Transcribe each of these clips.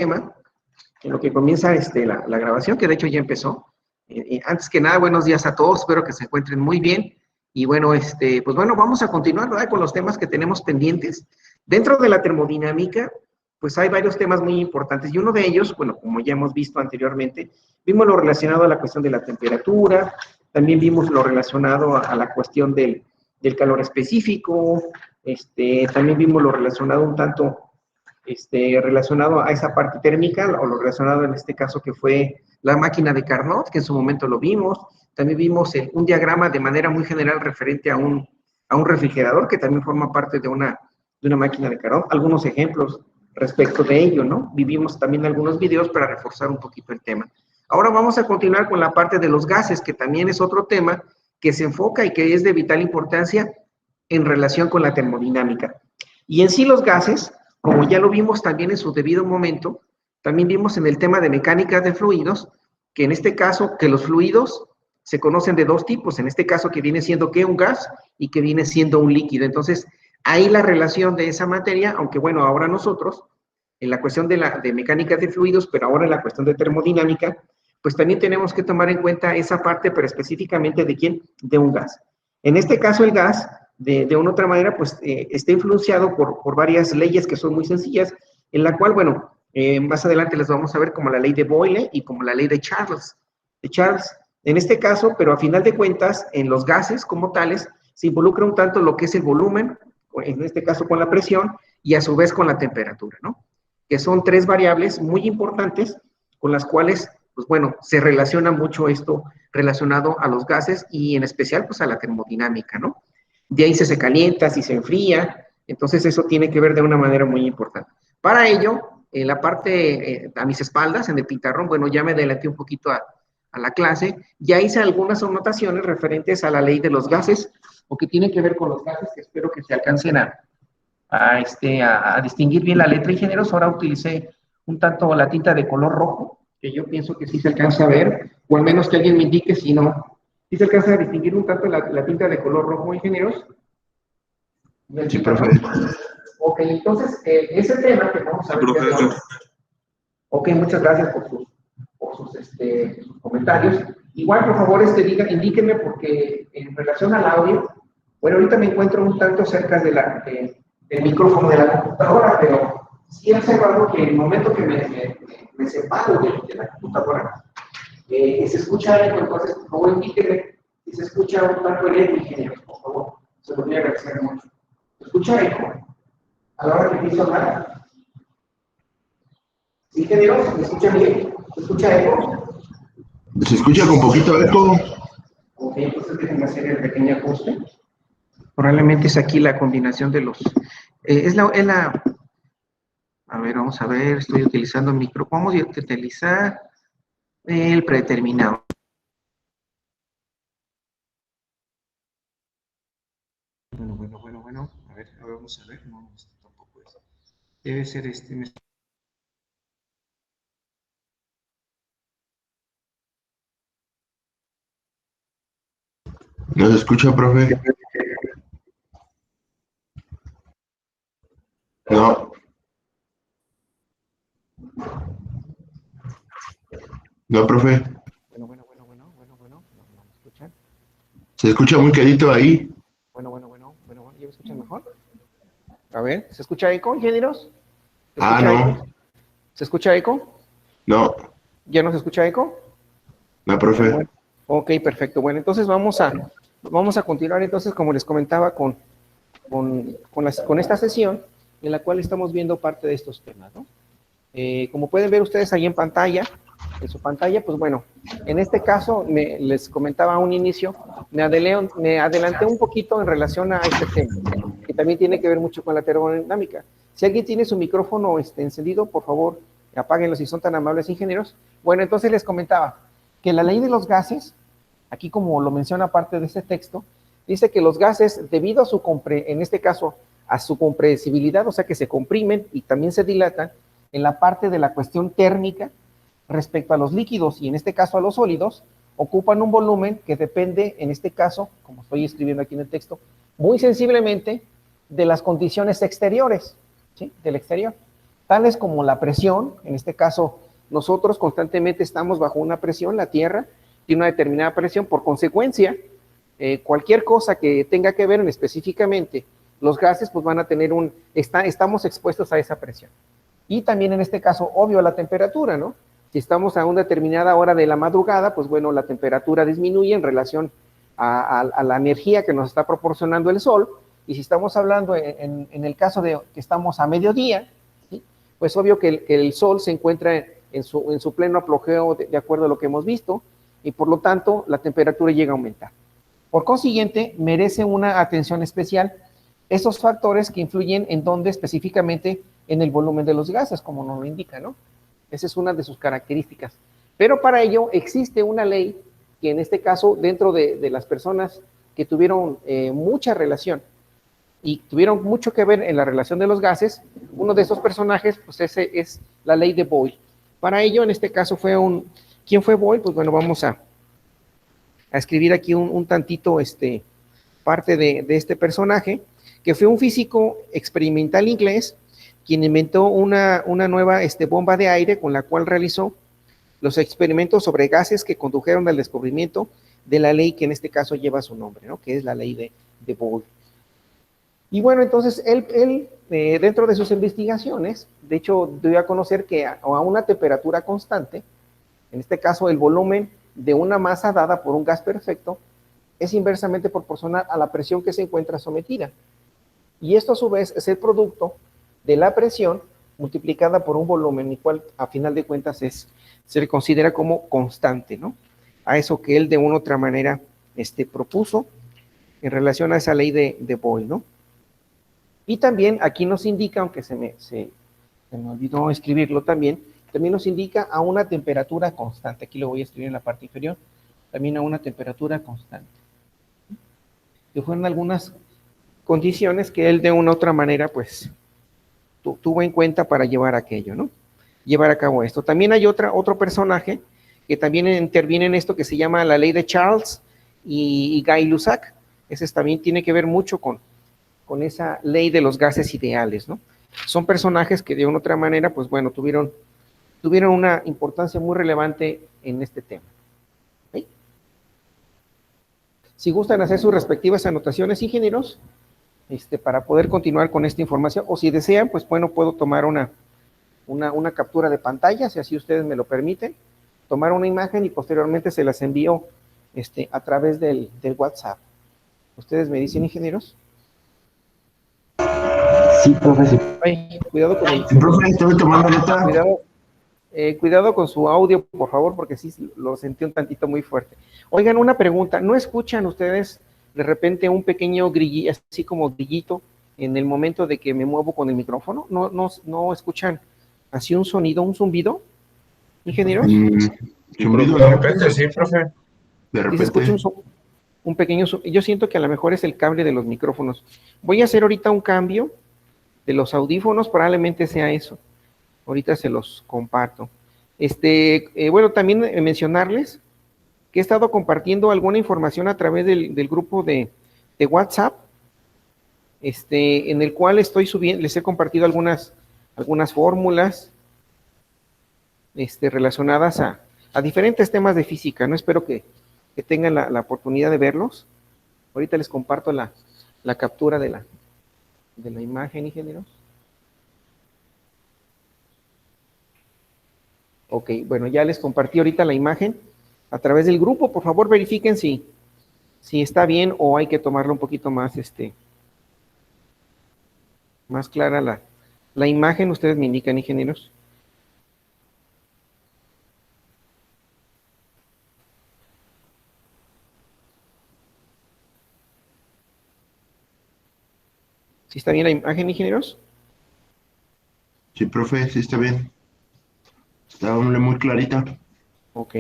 tema, en lo que comienza la grabación, que de hecho ya empezó. Antes que nada, buenos días a todos, espero que se encuentren muy bien. Y bueno, pues bueno, vamos a continuar, ¿verdad?, con los temas que tenemos pendientes. Dentro de la termodinámica, pues hay varios temas muy importantes, y uno de ellos, bueno, como ya hemos visto anteriormente, vimos lo relacionado a la cuestión de la temperatura, también vimos lo relacionado a la cuestión del calor específico, también vimos lo relacionado un tanto, relacionado a esa parte térmica, o lo relacionado en este caso que fue la máquina de Carnot, que en su momento lo vimos. También vimos un diagrama de manera muy general referente a un refrigerador, que también forma parte de una máquina de Carnot. Algunos ejemplos respecto de ello, ¿no? Vivimos también algunos videos para reforzar un poquito el tema. Ahora vamos a continuar con la parte de los gases, que también es otro tema que se enfoca y que es de vital importancia en relación con la termodinámica. Y en sí los gases, como ya lo vimos también en su debido momento, también vimos en el tema de mecánica de fluidos, que en este caso, que los fluidos se conocen de dos tipos, en este caso que viene siendo ¿qué? Un gas, y que viene siendo un líquido. Entonces, ahí la relación de esa materia, aunque bueno, ahora nosotros, en la cuestión de mecánica de fluidos, pero ahora en la cuestión de termodinámica, pues también tenemos que tomar en cuenta esa parte, pero específicamente ¿de quién? De un gas. En este caso, el gas, de una u otra manera, pues está influenciado por varias leyes que son muy sencillas, en la cual, bueno, más adelante les vamos a ver como la ley de Boyle y como la ley de Charles. En este caso, pero a final de cuentas, en los gases como tales, se involucra un tanto lo que es el volumen, en este caso con la presión, y a su vez con la temperatura, ¿no? Que son tres variables muy importantes con las cuales, pues bueno, se relaciona mucho esto relacionado a los gases y en especial, pues a la termodinámica, ¿no? De ahí se calienta, si se enfría, entonces eso tiene que ver de una manera muy importante. Para ello, en la parte, a mis espaldas, en el pizarrón, bueno, ya me adelanté un poquito a la clase, ya hice algunas anotaciones referentes a la ley de los gases, o que tienen que ver con los gases, que espero que se alcancen a distinguir bien la letra, ingenieros. Ahora utilicé un tanto la tinta de color rojo, que yo pienso que sí se alcanza a ver, o al menos que alguien me indique si no. ¿Sí se alcanza a distinguir un tanto la tinta de color rojo, ingenieros? Sí, profe. Ok, entonces, ese tema que vamos a ver. Ok, muchas gracias por sus comentarios. Igual, por favor, indíquenme, porque en relación al audio, bueno, ahorita me encuentro un tanto cerca del micrófono de la computadora, pero sí he observado que en el momento que me separo de la computadora, se escucha eco. Entonces, por favor, indíquenme si se escucha un tanto el eco, ingenieros, por favor. Se lo voy a agradecer mucho. ¿Se escucha eco a la hora que empiezo a hablar? ¿Sí, ingenieros? ¿Me escuchan bien? ¿Se escucha eco? Se escucha con poquito eco. Ok, entonces déjenme hacer el pequeño ajuste. Probablemente es aquí la combinación de los... A ver, vamos a ver, estoy utilizando micro... Vamos a utilizar el predeterminado. Bueno. A ver, vamos a ver. No, tampoco es. Debe ser ¿No se escucha, profe? No. No, profe. Bueno. ¿No me escuchan? Se escucha muy quedito ahí. Bueno. ¿Ya me escuchan mejor? A ver, ¿se escucha eco, ingenieros? No. ¿Se escucha eco? No. ¿Ya no se escucha eco? No, profe. Bueno. Ok, perfecto. Bueno, entonces vamos a continuar, entonces, como les comentaba, con esta sesión en la cual estamos viendo parte de estos temas, ¿no? Como pueden ver ustedes ahí en su pantalla, pues bueno, en este caso, les comentaba a un inicio, me adelanté un poquito en relación a este tema, que también tiene que ver mucho con la termodinámica. Si alguien tiene su micrófono encendido, por favor, apáguenlo si son tan amables, ingenieros. Bueno, entonces les comentaba que la ley de los gases, aquí como lo menciona parte de este texto, dice que los gases, debido a en este caso, a su compresibilidad, o sea que se comprimen y también se dilatan, en la parte de la cuestión térmica, respecto a los líquidos y en este caso a los sólidos, ocupan un volumen que depende, en este caso, como estoy escribiendo aquí en el texto, muy sensiblemente de las condiciones exteriores, ¿sí? Del exterior. tales como la presión. En este caso, nosotros constantemente estamos bajo una presión, la Tierra tiene una determinada presión, por consecuencia, cualquier cosa que tenga que ver específicamente los gases, pues van a tener estamos expuestos a esa presión. Y también en este caso, obvio, la temperatura, ¿no? Si estamos a una determinada hora de la madrugada, pues bueno, la temperatura disminuye en relación a la energía que nos está proporcionando el sol. Y si estamos hablando en el caso de que estamos a mediodía, ¿sí? Pues obvio que el sol se encuentra en su pleno apogeo de acuerdo a lo que hemos visto, y por lo tanto la temperatura llega a aumentar. Por consiguiente, merece una atención especial esos factores que influyen en dónde específicamente en el volumen de los gases, como nos lo indica, ¿no? Esa es una de sus características. Pero para ello existe una ley que en este caso, dentro de las personas que tuvieron mucha relación y tuvieron mucho que ver en la relación de los gases, uno de esos personajes, pues ese es la ley de Boyle. Para ello, en este caso ¿quién fue Boyle? Pues bueno, vamos a escribir aquí un tantito parte de este personaje, que fue un físico experimental inglés, quien inventó una nueva bomba de aire con la cual realizó los experimentos sobre gases que condujeron al descubrimiento de la ley que en este caso lleva su nombre, ¿no? Que es la ley de Boyle. Y bueno, entonces él dentro de sus investigaciones, de hecho, dio a conocer que a una temperatura constante, en este caso el volumen de una masa dada por un gas perfecto, es inversamente proporcional a la presión que se encuentra sometida. Y esto a su vez es el producto de la presión multiplicada por un volumen, el cual a final de cuentas se le considera como constante, ¿no? A eso que él de una u otra manera propuso en relación a esa ley de Boyle, ¿no? Y también aquí nos indica, aunque se me olvidó escribirlo también nos indica a una temperatura constante. Aquí lo voy a escribir en la parte inferior. También a una temperatura constante. Que fueron algunas condiciones que él de una u otra manera, pues, tuvo en cuenta para llevar aquello, ¿no? Llevar a cabo esto. También hay otro personaje que también interviene en esto, que se llama la ley de Charles y Gay-Lussac. Ese también tiene que ver mucho con esa ley de los gases ideales, ¿no? Son personajes que de una u otra manera, pues bueno, tuvieron una importancia muy relevante en este tema. ¿Sí? Si gustan hacer sus respectivas anotaciones, ingenieros, para poder continuar con esta información, o si desean, pues bueno, puedo tomar una captura de pantalla, si así ustedes me lo permiten, tomar una imagen y posteriormente se las envío a través del WhatsApp. ¿Ustedes me dicen, ingenieros? Sí, profe, sí. Ay, cuidado con el... Sí, profe, estoy tomando nota. Cuidado con su audio, por favor, porque sí lo sentí un tantito muy fuerte. Oigan, una pregunta, ¿no escuchan ustedes de repente un pequeño grillito, así como grillito, en el momento de que me muevo con el micrófono? ¿No escuchan así un sonido, un zumbido, ingenieros? Zumbido, De repente, sí, profe. De Sí se escucha repente. un pequeño zumbido. Yo siento que a lo mejor es el cable de los micrófonos. Voy a hacer ahorita un cambio de los audífonos, probablemente sea eso. Ahorita se los comparto. Bueno, también mencionarles que he estado compartiendo alguna información a través del grupo de WhatsApp, en el cual estoy subiendo, les he compartido algunas fórmulas relacionadas a diferentes temas de física, ¿no? Espero que tengan la oportunidad de verlos. Ahorita les comparto la captura de la imagen, ingenieros. Ok, bueno, ya les compartí ahorita la imagen a través del grupo. Por favor, verifiquen si está bien o hay que tomarlo un poquito más, más clara la imagen. Ustedes me indican, ingenieros. ¿Sí está bien la imagen, ingenieros? Sí, profe, sí está bien. Está muy clarita. Ok.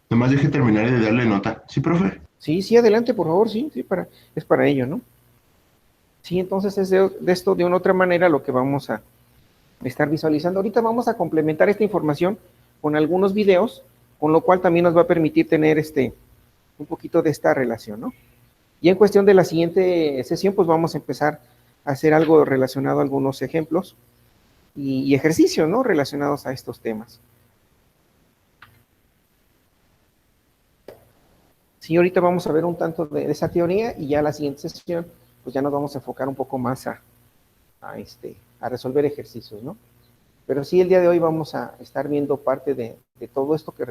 Nomás deje terminar de darle nota. Sí, profe. Sí, adelante, por favor, sí, es para ello, ¿no? Sí, entonces es de esto de una otra manera lo que vamos a estar visualizando. Ahorita vamos a complementar esta información con algunos videos, con lo cual también nos va a permitir tener un poquito de esta relación, ¿no? Y en cuestión de la siguiente sesión, pues vamos a empezar a hacer algo relacionado a algunos ejemplos y ejercicios, ¿no? Relacionados a estos temas. Sí, ahorita vamos a ver un tanto de esa teoría y ya la siguiente sesión, pues ya nos vamos a enfocar un poco más a resolver ejercicios, ¿no? Pero sí, el día de hoy vamos a estar viendo parte de todo esto que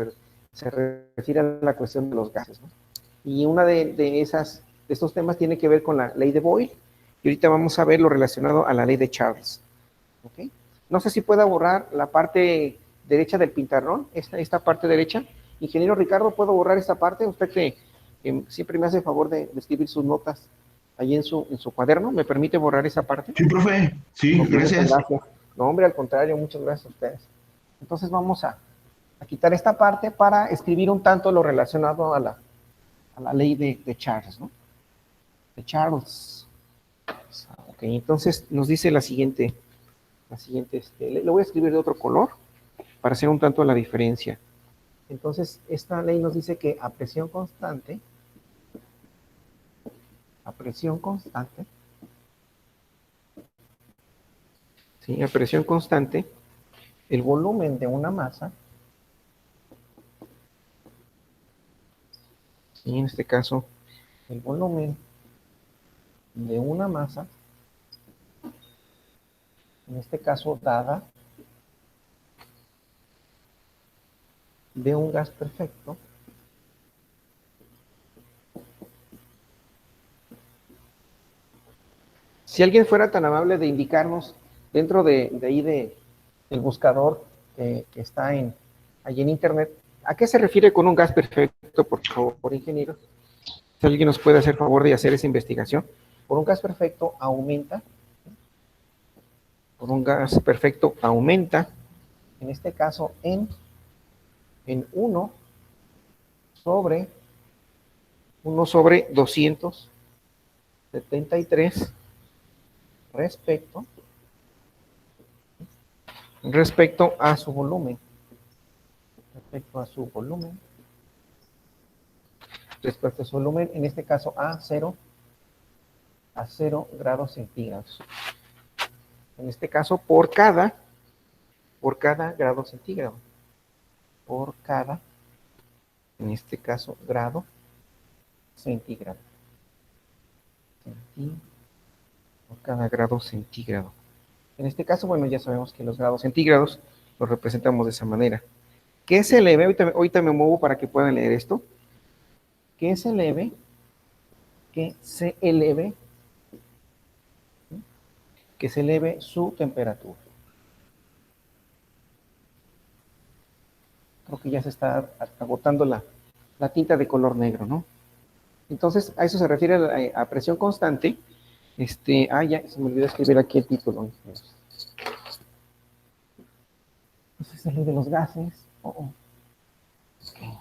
se refiere a la cuestión de los gases, ¿no? Y una de estos temas tiene que ver con la ley de Boyle, y ahorita vamos a ver lo relacionado a la ley de Charles. ¿Okay? No sé si pueda borrar la parte derecha del pintarrón, esta parte derecha. Ingeniero Ricardo, ¿puedo borrar esta parte? Usted que siempre me hace el favor de escribir sus notas ahí en su cuaderno, ¿me permite borrar esa parte? Sí, profe. Sí, Okay, gracias. muchas gracias. No, hombre, al contrario, muchas gracias a ustedes. Entonces vamos a quitar esta parte para escribir un tanto lo relacionado a la ley de Charles, ¿no? De Charles. Ok, entonces nos dice la siguiente, le voy a escribir de otro color para hacer un tanto la diferencia. Entonces, esta ley nos dice que a presión constante, ¿sí? A presión constante, el volumen de una masa, y en este caso, el volumen de una masa, en este caso dada de un gas perfecto, si alguien fuera tan amable de indicarnos dentro de ahí del buscador que está ahí en internet, ¿a qué se refiere con un gas perfecto, por favor, ingeniero? Si alguien nos puede hacer favor de hacer esa investigación. Por un gas perfecto aumenta, en este caso en 1 sobre 273 respecto a su volumen. Respecto a su volumen, en este caso a 0 grados centígrados. En este caso, por cada grado centígrado. Por cada, en este caso, grado centígrado. Por cada grado centígrado. En este caso, bueno, ya sabemos que los grados centígrados los representamos de esa manera. ¿Qué se eleve? Ahorita me muevo para que puedan leer esto. Que se eleve su temperatura. Creo que ya se está agotando la tinta de color negro, ¿no? Entonces, a eso se refiere a presión constante. Ya se me olvidó escribir aquí el título. Entonces, es la ley de los gases. Okay.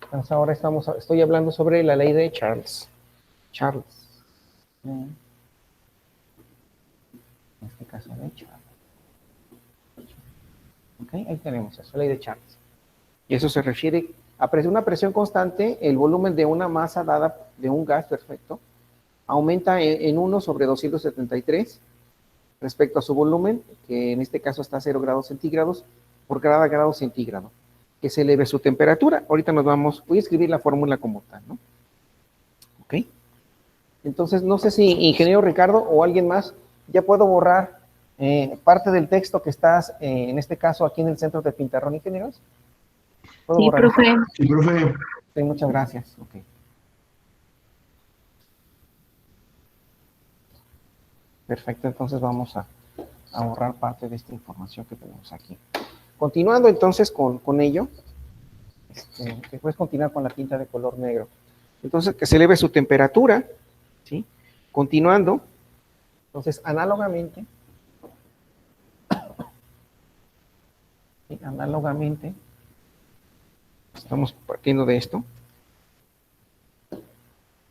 Entonces, ahora estoy hablando sobre la ley de Charles. En este caso de Charles. Ok, ahí tenemos eso, ley de Charles. Y eso se refiere a una presión constante, el volumen de una masa dada de un gas perfecto aumenta en 1 sobre 273 respecto a su volumen, que en este caso está a 0 grados centígrados por cada grado centígrado, que se eleve su temperatura. Ahorita voy a escribir la fórmula como tal, ¿no? Ok. Entonces, no sé si ingeniero Ricardo o alguien más, ya puedo borrar parte del texto que estás, en este caso, aquí en el centro de Pintarrón, ingenieros. ¿Puedo Sí, borrar profe. eso? Sí, profe. Sí, muchas gracias. Ok. Perfecto, entonces vamos a borrar parte de esta información que tenemos aquí. Continuando entonces con ello, que puedes continuar con la tinta de color negro. Entonces, que se eleve su temperatura, ¿sí? Continuando, entonces, análogamente, ¿sí? Estamos partiendo de esto.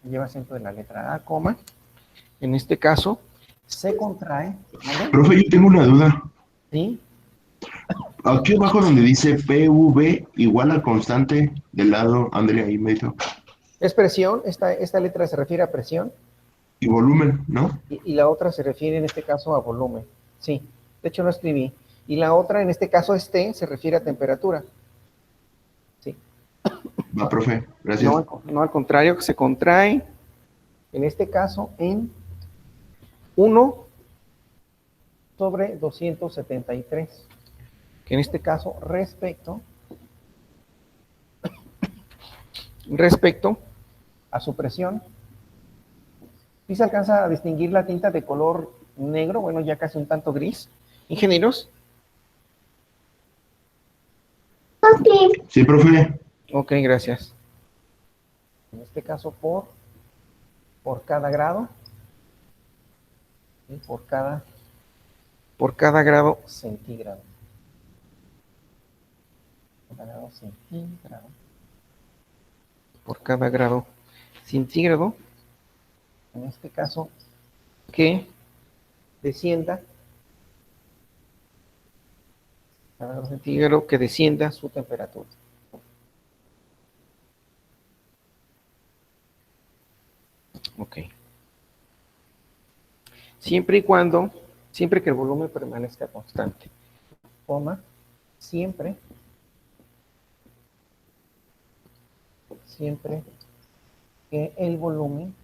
Lleva acento de la letra A, coma. En este caso, se contrae. ¿Vale? Profe, yo tengo una duda. ¿Sí? Aquí abajo donde dice PV igual a constante del lado, Andrea, ahí medio. Es presión, esta letra se refiere a presión Y volumen, ¿no? y la otra se refiere en este caso a volumen. Sí, de hecho lo escribí. Y la otra, en este caso T, se refiere a temperatura. Sí. Va, profe, No, gracias. no al contrario, que se contrae, en este caso, en 1/273, que en este caso respecto a su presión. ¿Sí se alcanza a distinguir la tinta de color negro? Bueno, ya casi un tanto gris. ¿Ingenieros? Sí, profe. Ok, gracias. En este caso por cada grado, y por cada grado centígrado. Cada grado centígrado. Por cada grado centígrado, en este caso, que descienda, cada grado centígrado que descienda su temperatura. Ok. Siempre que el volumen permanezca constante, siempre que el volumen,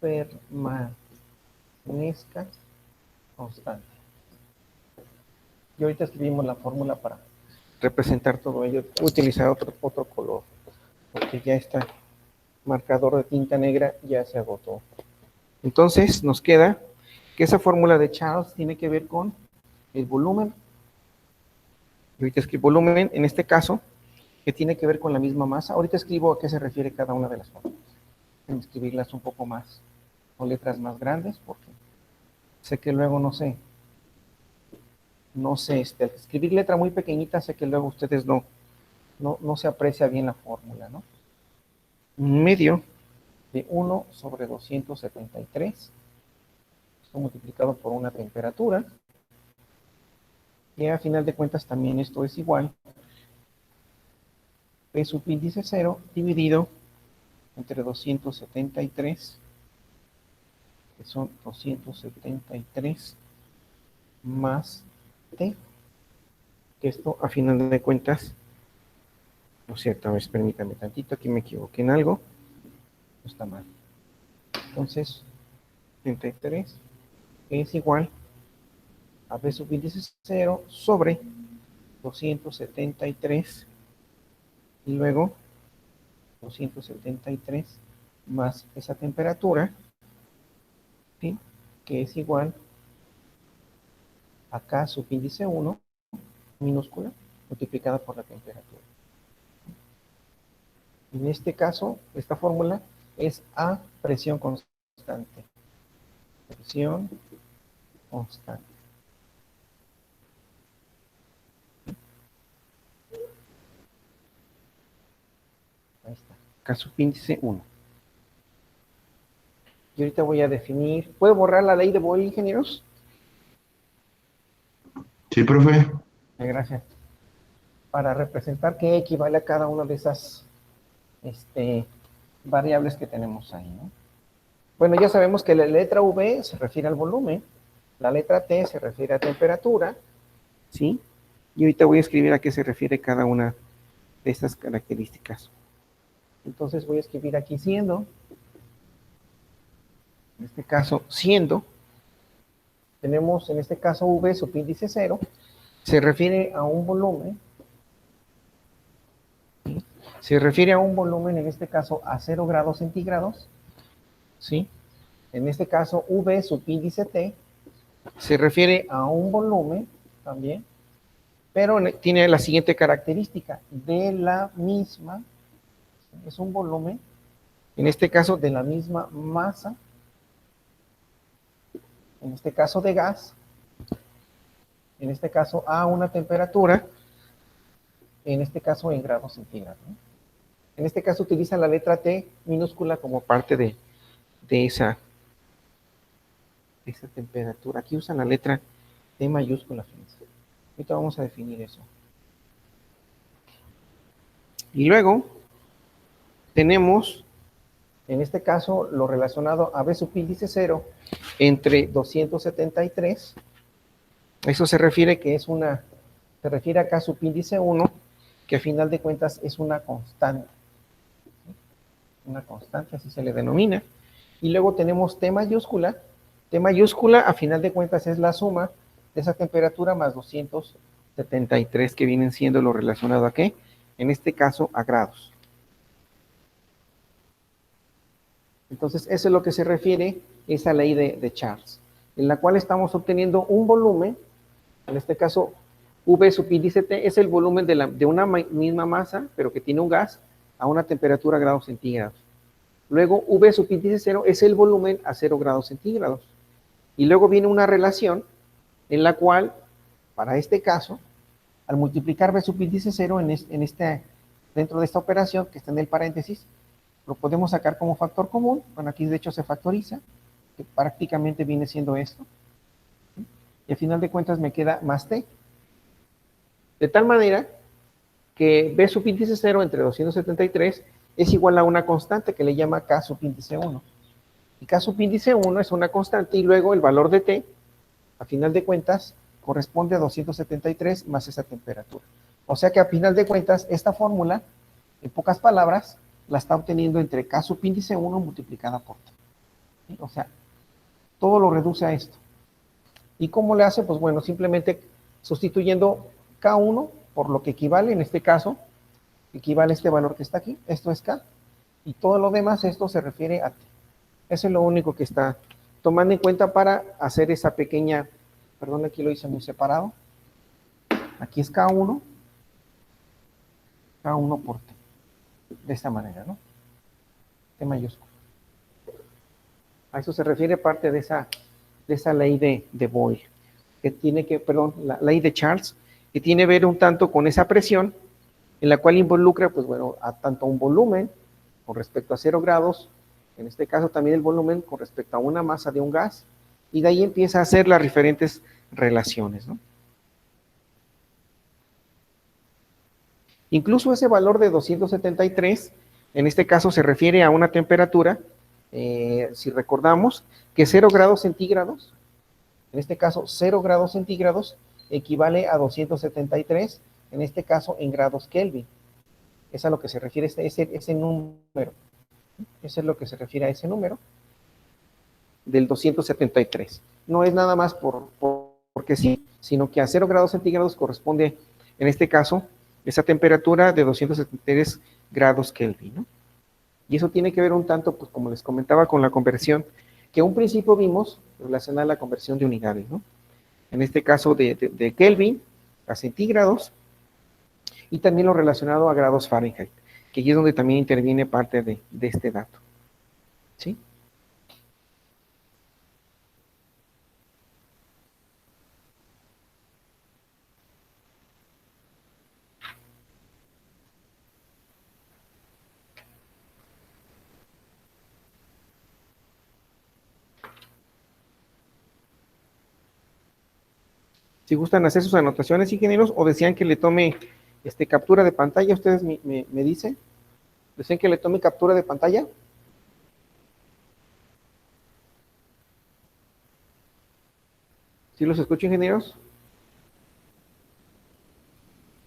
permanezca constante. Y ahorita escribimos la fórmula para representar todo ello. Voy a utilizar otro color, porque ya está marcador de tinta negra ya se agotó. Entonces nos queda que esa fórmula de Charles tiene que ver con el volumen. Ahorita escribo volumen, en este caso, que tiene que ver con la misma masa. Ahorita escribo a qué se refiere cada una de las fórmulas. Voy a escribirlas un poco más, con letras más grandes, porque sé que luego no sé, al escribir letra muy pequeñita, sé que luego ustedes no se aprecia bien la fórmula, ¿no? Medio de 1/273, esto multiplicado por una temperatura, y a final de cuentas también esto es igual P subíndice 0 dividido entre 273, que son 273 más T, que esto a final de cuentas, no es cierto, a ver, permítame tantito, aquí me equivoqué en algo, no está mal. Entonces, 73 es igual a P subíndice 0 sobre 273 y luego 273 más esa temperatura, ¿sí? Que es igual a K subíndice 1 minúscula multiplicada por la temperatura. En este caso, esta fórmula es a presión constante. Presión constante. Ahí está. K subíndice 1. Y ahorita voy a definir. ¿Puedo borrar la ley de Boyle, ingenieros? Sí, profe. Gracias. Para representar qué equivale a cada una de esas variables que tenemos ahí, ¿no? Bueno, ya sabemos que la letra V se refiere al volumen, la letra T se refiere a temperatura, ¿sí? Y ahorita voy a escribir a qué se refiere cada una de estas características. Entonces voy a escribir aquí siendo, en este caso siendo, tenemos en este caso V subíndice 0, se refiere a un volumen, ¿sí? Se refiere a un volumen, en este caso a 0 grados centígrados, ¿sí? En este caso V subíndice T se refiere a un volumen también, pero tiene la siguiente característica, de la misma, es un volumen, en este caso de la misma masa, en este caso de gas, en este caso a una temperatura, en este caso en grados centígrados, ¿no? En este caso utiliza la letra T minúscula como parte de esa temperatura. Aquí usan la letra T mayúscula, fíjense. Ahorita vamos a definir eso. Y luego tenemos, en este caso, lo relacionado a B subíndice 0 entre 273. Eso se refiere que es una, se refiere a K subíndice 1, que a final de cuentas es una constante. Una constante, así se le denomina. Y luego tenemos T mayúscula. T mayúscula, a final de cuentas, es la suma de esa temperatura más 273, que vienen siendo lo relacionado a ¿qué? En este caso, a grados. Entonces, eso es lo que se refiere esa ley de Charles, en la cual estamos obteniendo un volumen, en este caso, V subíndice T es el volumen de una misma masa, pero que tiene un gas, a una temperatura grados centígrados. Luego, V subíndice 0 es el volumen a 0 grados centígrados. Y luego viene una relación en la cual, para este caso, al multiplicar V subíndice 0 dentro de esta operación que está en el paréntesis, lo podemos sacar como factor común. Bueno, aquí de hecho se factoriza, que prácticamente viene siendo esto. Y al final de cuentas me queda más T. De tal manera que B subíndice 0 entre 273 es igual a una constante que le llama K subíndice 1. Y K subíndice 1 es una constante y luego el valor de T, a final de cuentas, corresponde a 273 más esa temperatura. O sea que a final de cuentas, esta fórmula, en pocas palabras, la está obteniendo entre K subíndice 1 multiplicada por T. ¿Sí? O sea, todo lo reduce a esto. ¿Y cómo le hace? Pues bueno, simplemente sustituyendo K1 por lo que equivale, en este caso, equivale a este valor que está aquí, esto es K, y todo lo demás, esto se refiere a T. Eso es lo único que está tomando en cuenta para hacer esa pequeña, perdón, aquí lo hice muy separado, aquí es K1 por T, de esta manera, ¿no? T mayúsculo. A eso se refiere parte de esa ley de Boyle, que tiene que, perdón, la ley de Charles, que tiene que ver un tanto con esa presión, en la cual involucra, pues bueno, a tanto un volumen con respecto a 0 grados, en este caso también el volumen con respecto a una masa de un gas, y de ahí empieza a hacer las diferentes relaciones, ¿no? Incluso ese valor de 273, en este caso se refiere a una temperatura, si recordamos, que 0 grados centígrados, en este caso 0 grados centígrados, equivale a 273, en este caso en grados Kelvin. Es a lo que se refiere ese número. Eso es lo que se refiere a ese número del 273. No es nada más porque sí, sino que a 0 grados centígrados corresponde, en este caso, esa temperatura de 273 grados Kelvin, ¿no? Y eso tiene que ver un tanto, pues como les comentaba, con la conversión, que a un principio vimos relacionada a la conversión de unidades, ¿no? En este caso de Kelvin a centígrados, y también lo relacionado a grados Fahrenheit, que aquí es donde también interviene parte de este dato. ¿Sí? Si gustan hacer sus anotaciones, ingenieros, o desean que le tome captura de pantalla, ustedes me dicen. ¿Desean que le tome captura de pantalla? ¿Sí los escucho, ingenieros?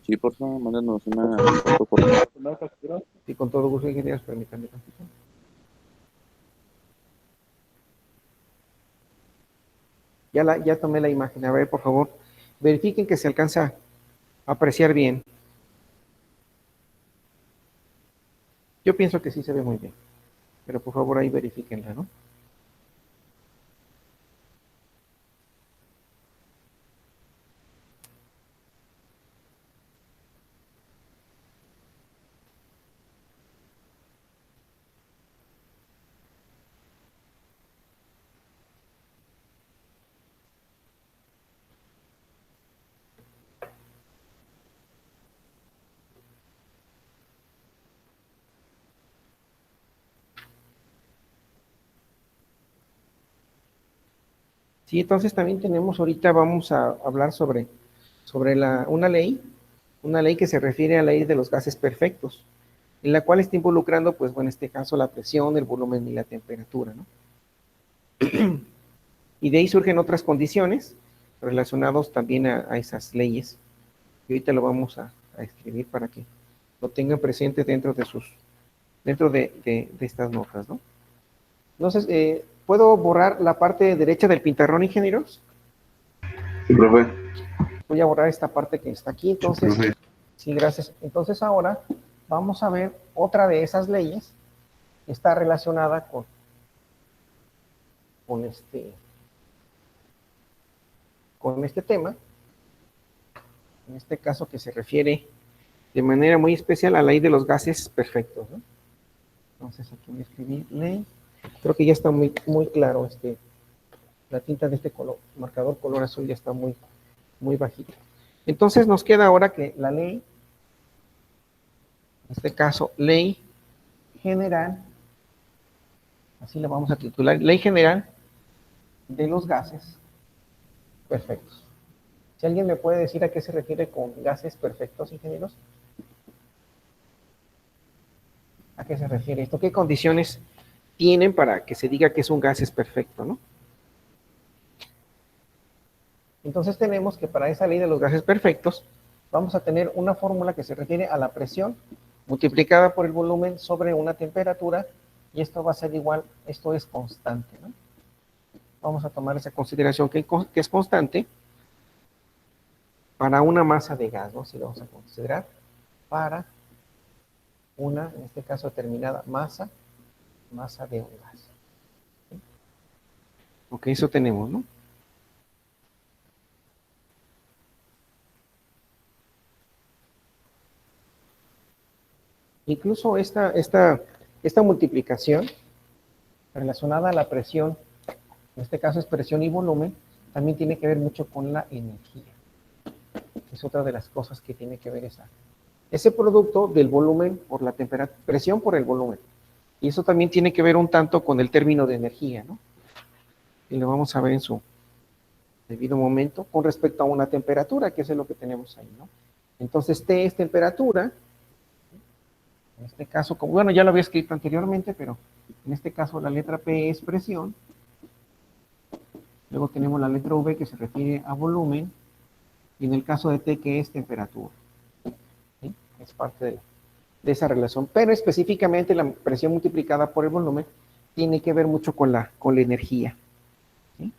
Sí, por favor, mándanos una foto por favor. Sí, con todo gusto, ingenieros, permítanme. Ya tomé la imagen. A ver, por favor, verifiquen que se alcanza a apreciar bien. Yo pienso que sí se ve muy bien, pero por favor ahí verifíquenla, ¿no? Sí, entonces también tenemos, ahorita vamos a hablar sobre una ley que se refiere a la ley de los gases perfectos, en la cual está involucrando, pues, bueno, en este caso, la presión, el volumen y la temperatura, ¿no? Y de ahí surgen otras condiciones relacionados también a esas leyes. Y ahorita lo vamos a escribir para que lo tengan presente dentro de estas notas, ¿no? Entonces, ¿puedo borrar la parte derecha del pizarrón, ingenieros? Sí, profe. Voy a borrar esta parte que está aquí, Sí, entonces, profe. sí, gracias. Entonces ahora vamos a ver otra de esas leyes que está relacionada con este tema, en este caso que se refiere de manera muy especial a la ley de los gases perfectos, ¿no? Entonces aquí voy a escribir ley. Creo que ya está muy, muy claro la tinta de este color, marcador color azul ya está muy, muy bajita. Entonces nos queda ahora que la ley, en este caso, ley general, así la vamos a titular, ley general de los gases perfectos. Si alguien me puede decir a qué se refiere con gases perfectos, ingenieros. ¿A qué se refiere esto? ¿Qué condiciones tienen para que se diga que es un gas es perfecto, ¿no? Entonces tenemos que para esa ley de los gases perfectos vamos a tener una fórmula que se refiere a la presión multiplicada por el volumen sobre una temperatura, y esto va a ser igual, esto es constante, ¿no? Vamos a tomar esa consideración que es constante para una masa de gas, ¿no? Si lo vamos a considerar para una, en este caso determinada masa de un gas. Ok, eso tenemos, ¿no? Incluso esta multiplicación relacionada a la presión, en este caso es presión y volumen, también tiene que ver mucho con la energía. Es otra de las cosas que tiene que ver ese producto del volumen por la temperatura, presión por el volumen. Y eso también tiene que ver un tanto con el término de energía, ¿no? Y lo vamos a ver en su debido momento con respecto a una temperatura, que es lo que tenemos ahí, ¿no? Entonces, T es temperatura. En este caso, como bueno, ya lo había escrito anteriormente, pero en este caso la letra P es presión. Luego tenemos la letra V que se refiere a volumen. Y en el caso de T que es temperatura. ¿Sí? Es parte de esa relación. Pero específicamente la presión multiplicada por el volumen tiene que ver mucho con la energía. ¿Sí?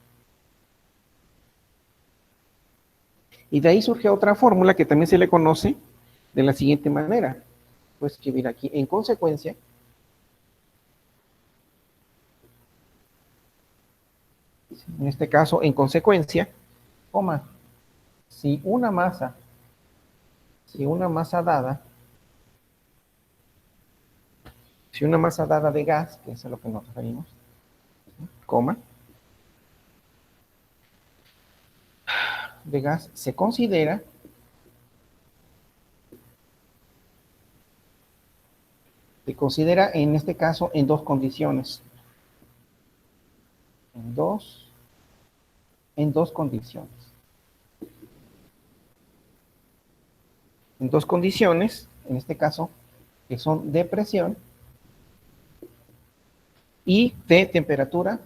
Y de ahí surge otra fórmula que también se le conoce de la siguiente manera. Voy a escribir aquí, en consecuencia, en este caso, en consecuencia, coma, si una masa dada de gas, que es a lo que nos referimos, coma, de gas, se considera en este caso en dos condiciones. En dos condiciones. En dos condiciones, en este caso, que son de presión y de temperatura.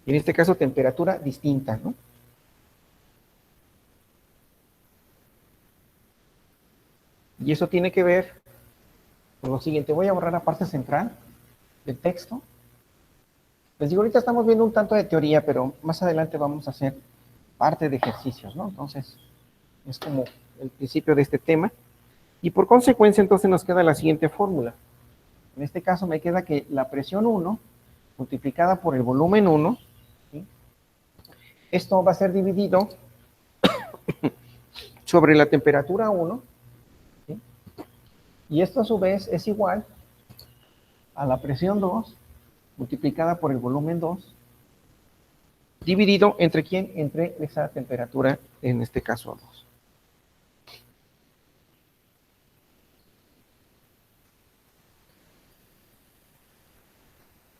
En este caso, temperatura distinta, ¿no? Y eso tiene que ver con lo siguiente. Voy a borrar la parte central del texto. Les digo, ahorita estamos viendo un tanto de teoría, pero más adelante vamos a hacer parte de ejercicios, ¿no? Entonces, es como el principio de este tema. Y por consecuencia, entonces nos queda la siguiente fórmula. En este caso me queda que la presión 1 multiplicada por el volumen 1, ¿sí? Esto va a ser dividido sobre la temperatura 1, ¿sí? Y esto a su vez es igual a la presión 2 multiplicada por el volumen 2, dividido entre ¿quién? Entre esa temperatura, en este caso 2.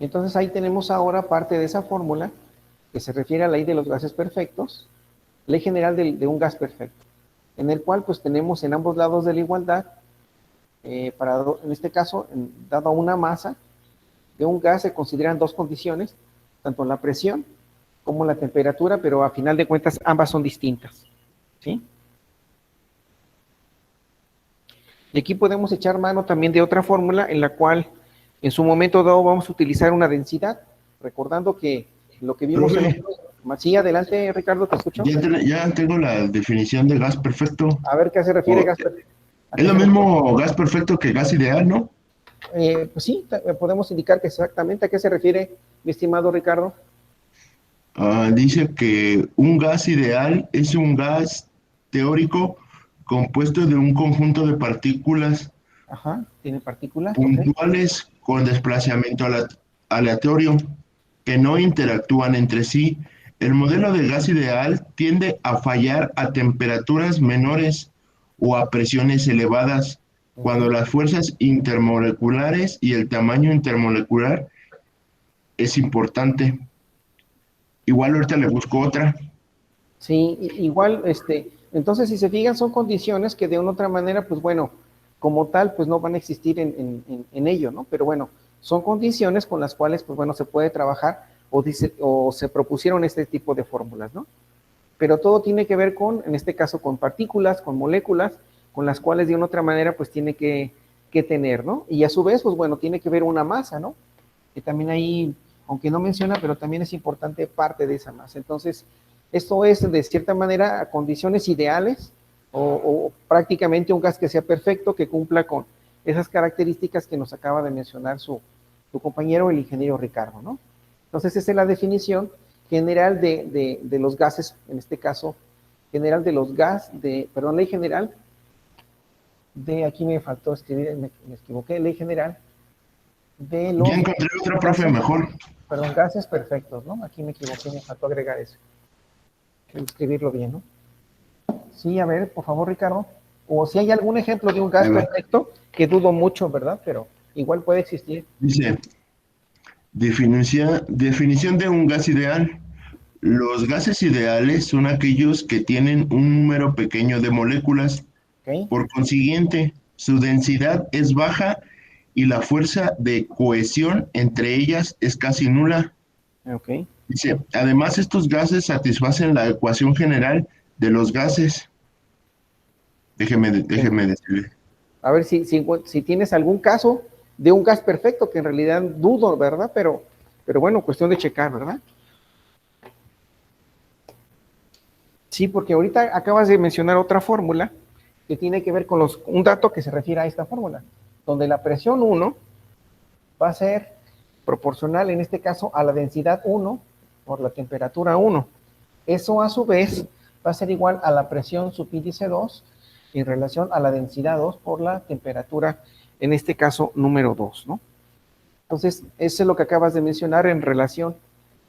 Entonces ahí tenemos ahora parte de esa fórmula que se refiere a la ley de los gases perfectos, ley general de un gas perfecto, en el cual pues tenemos en ambos lados de la igualdad, en este caso, dado una masa de un gas, se consideran dos condiciones, tanto la presión como la temperatura, pero a final de cuentas ambas son distintas, ¿sí? Y aquí podemos echar mano también de otra fórmula en la cual en su momento dado vamos a utilizar una densidad, recordando que lo que vimos Profe, en el... Sí, adelante, Ricardo, te escucho. ya tengo la definición de gas perfecto. A ver, ¿qué se refiere gas perfecto? Es lo mismo gas perfecto que gas ideal, ¿no? Pues sí, podemos indicar que exactamente a qué se refiere, mi estimado Ricardo. Dice que un gas ideal es un gas teórico compuesto de un conjunto de partículas Ajá, tiene partículas, ok. puntuales con desplazamiento aleatorio que no interactúan entre sí. El modelo de gas ideal tiende a fallar a temperaturas menores o a presiones elevadas cuando las fuerzas intermoleculares y el tamaño intermolecular es importante. Igual ahorita le busco otra. Sí, igual, entonces si se fijan son condiciones que de una u otra manera, pues bueno, como tal, pues no van a existir en ello, ¿no? Pero bueno, son condiciones con las cuales, pues bueno, se puede trabajar o se propusieron este tipo de fórmulas, ¿no? Pero todo tiene que ver con, en este caso, con partículas, con moléculas, con las cuales de una u otra manera, pues tiene que tener, ¿no? Y a su vez, pues bueno, tiene que ver una masa, ¿no? Que también ahí, aunque no menciona, pero también es importante parte de esa masa. Entonces, esto es de cierta manera a condiciones ideales o prácticamente un gas que sea perfecto, que cumpla con esas características que nos acaba de mencionar su compañero, el ingeniero Ricardo, ¿no? Entonces, esa es la definición general de los gases, en este caso, general de los gases, perdón, ley general aquí me faltó escribir, me equivoqué, ley general de los Ya encontré otra, profe, mejor. perdón, gases perfectos, ¿no? Aquí me equivoqué, me faltó agregar eso. Quiero escribirlo bien, ¿no? Sí, a ver, por favor, Ricardo. O si hay algún ejemplo de un gas perfecto, que dudo mucho, ¿verdad? Pero igual puede existir. Dice, definición de un gas ideal. Los gases ideales son aquellos que tienen un número pequeño de moléculas. ¿Ok? Por consiguiente, su densidad es baja y la fuerza de cohesión entre ellas es casi nula. Ok. Dice, además, estos gases satisfacen la ecuación general de los gases. Déjeme decirle. A ver si tienes algún caso de un gas perfecto, que en realidad dudo, ¿verdad? Pero bueno, cuestión de checar, ¿verdad? Sí, porque ahorita acabas de mencionar otra fórmula que tiene que ver con un dato que se refiere a esta fórmula, donde la presión 1 va a ser proporcional, en este caso, a la densidad 1 por la temperatura 1. Eso, a su vez, va a ser igual a la presión subíndice 2 en relación a la densidad 2 por la temperatura, en este caso, número 2, ¿no? Entonces, eso es lo que acabas de mencionar en relación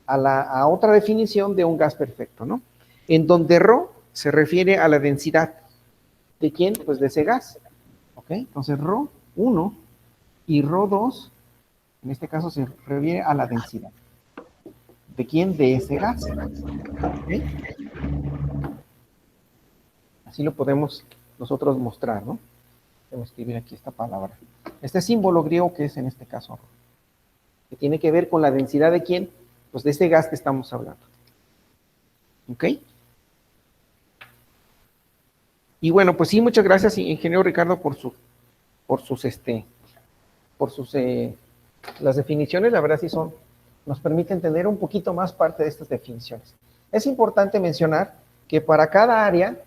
a otra definición de un gas perfecto, ¿no? En donde ρ se refiere a la densidad. ¿De quién? Pues de ese gas. ¿Ok? Entonces, ρ1 y ρ2, en este caso se refiere a la densidad. ¿De quién? De ese gas. ¿Ok? Así lo podemos nosotros mostrar, ¿no? Vamos a escribir aquí esta palabra. Este símbolo griego que es en este caso, que tiene que ver con la densidad de quién, pues de ese gas que estamos hablando. ¿Ok? Y bueno, pues sí, muchas gracias, ingeniero Ricardo, por sus las definiciones, la verdad sí nos permiten tener un poquito más parte de estas definiciones. Es importante mencionar que para cada área,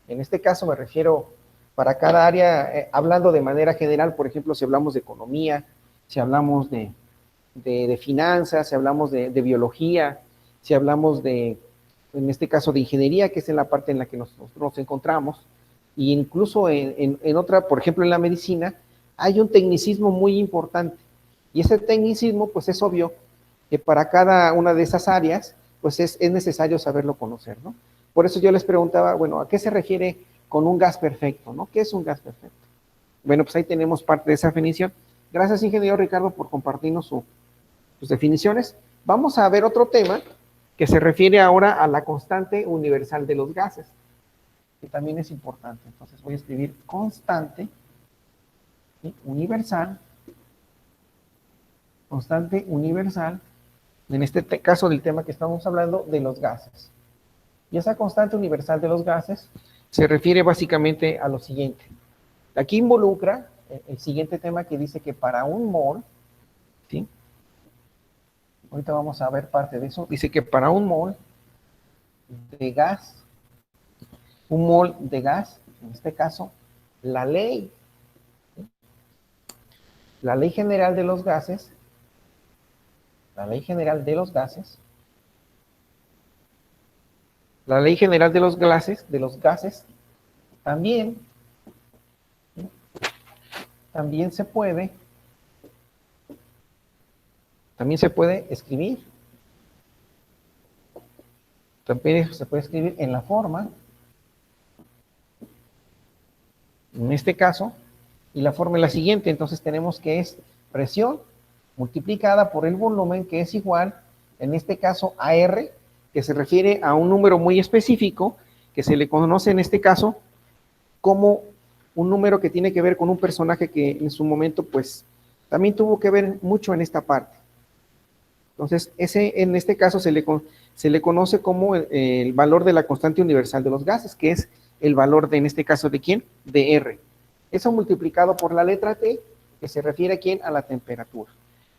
en este caso me refiero para cada área, hablando de manera general, por ejemplo, si hablamos de economía, si hablamos de finanzas, si hablamos de biología, si hablamos en este caso de ingeniería, que es en la parte en la que nosotros nos encontramos, e incluso en otra, por ejemplo, en la medicina, hay un tecnicismo muy importante. Y ese tecnicismo, pues es obvio que para cada una de esas áreas, pues es necesario saberlo conocer, ¿no? Por eso yo les preguntaba, bueno, ¿a qué se refiere con un gas perfecto, ¿no? ¿Qué es un gas perfecto? Bueno, pues ahí tenemos parte de esa definición. Gracias, ingeniero Ricardo, por compartirnos sus definiciones. Vamos a ver otro tema que se refiere ahora a la constante universal de los gases, que también es importante. Entonces voy a escribir constante, ¿sí? Universal, constante universal, en este caso del tema que estamos hablando, de los gases. Y esa constante universal de los gases se refiere básicamente a lo siguiente. Aquí involucra el siguiente tema que dice que para un mol, ¿sí? Ahorita vamos a ver parte de eso. Dice que para un mol de gas, en este caso, la ley general de los gases, la ley general de los gases también se puede escribir. También se puede escribir en la forma, en este caso, y la forma es la siguiente. Entonces tenemos que es presión multiplicada por el volumen, que es igual, en este caso, a R, que se refiere a un número muy específico, que se le conoce en este caso como un número que tiene que ver con un personaje que en su momento, pues, también tuvo que ver mucho en esta parte. Entonces, en este caso se le conoce como el valor de la constante universal de los gases, que es el valor de, en este caso, ¿de quién? De R. Eso multiplicado por la letra T, que se refiere a quién? A la temperatura.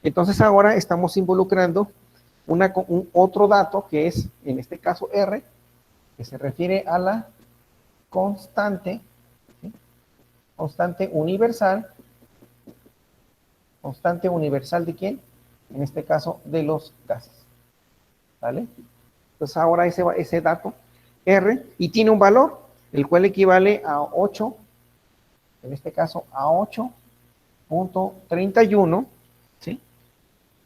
Entonces, ahora estamos involucrando otro dato, que es, en este caso, R, que se refiere a la constante, ¿sí? Constante universal ¿de quién? En este caso, de los gases. ¿Vale? Entonces, ahora ese dato, R, y tiene un valor, el cual equivale a 8, en este caso, a 8.31, ¿sí?